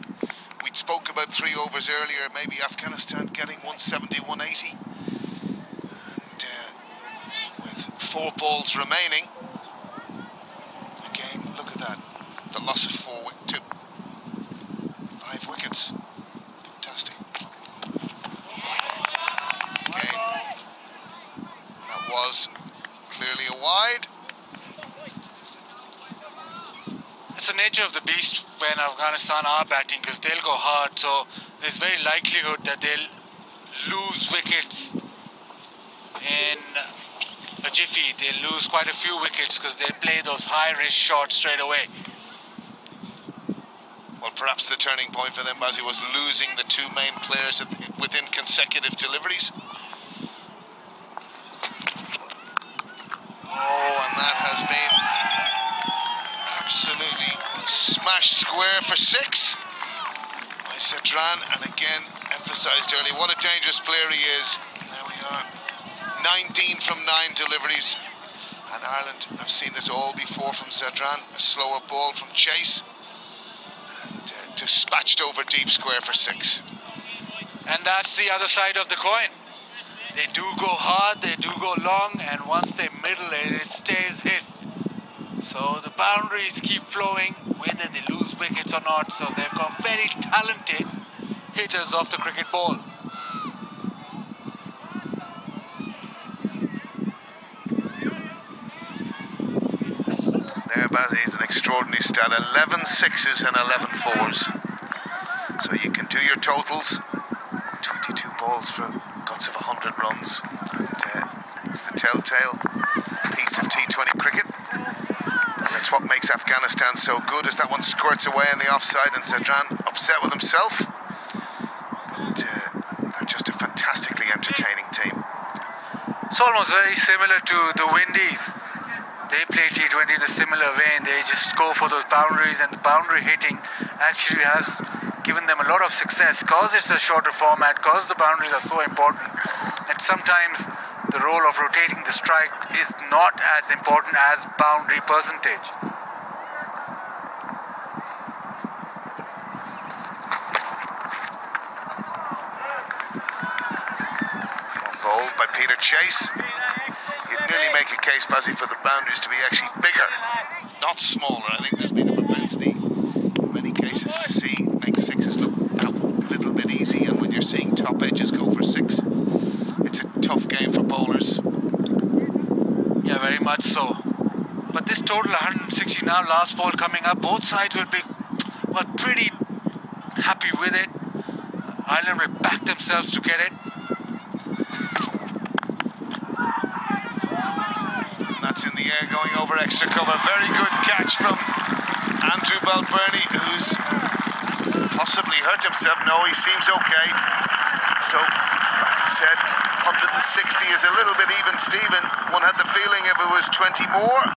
[SPEAKER 4] we spoke about 3 overs earlier, maybe Afghanistan getting 170, 180, and with 4 balls remaining. Again, look at that, the loss of 5 wickets. Fantastic. Again, that was clearly a wide.
[SPEAKER 7] It's the nature of the beast when Afghanistan are batting, because they'll go hard, so there's very likelihood that they'll lose wickets in a jiffy. They'll lose quite a few wickets because they play those high-risk shots straight away.
[SPEAKER 4] Well, perhaps the turning point for them, Bazzi, was losing the 2 main players within consecutive deliveries. Oh, and that has been absolutely smashed square for 6 by Sedran, and again emphasised early what a dangerous player he is. There we are, 19 from 9 deliveries, and Ireland have seen this all before from Sedran. A slower ball from Chase, and dispatched over deep square for 6.
[SPEAKER 7] And that's the other side of the coin. They do go hard, they do go long, and once they middle it, it stays hit. So the boundaries keep flowing, whether they lose wickets or not. So they've got very talented hitters off the cricket ball.
[SPEAKER 4] There, Bazzi, is an extraordinary stat. 11 6s and 11 4s. So you can do your totals. 22 balls for guts of 100 runs. And it's the telltale piece of T20 cricket. And it's what makes Afghanistan so good, as that one squirts away on the offside, and Sedran upset with himself. But they're just a fantastically entertaining team.
[SPEAKER 7] It's almost very similar to the Windies. They play T20 in a similar vein. They just go for those boundaries, and the boundary hitting actually has given them a lot of success because it's a shorter format, because the boundaries are so important that sometimes the role of rotating the strike is not as important as boundary percentage.
[SPEAKER 4] Bowled by Peter Chase. You'd nearly make a case, Bazzi, for the boundaries to be actually bigger, not smaller. I think there's been a propensity in many cases to make 6s look a little bit easy, and when you're seeing top edges go for 6,
[SPEAKER 7] much so. But this total 160 now, last ball coming up, both sides will be pretty happy with it. Ireland will back themselves to get it.
[SPEAKER 4] And that's in the air going over extra cover. Very good catch from Andrew Balbirnie, who's possibly hurt himself. No, he seems okay. So, as he said, 160 is a little bit even, Stephen. One had the feeling if it was 20 more,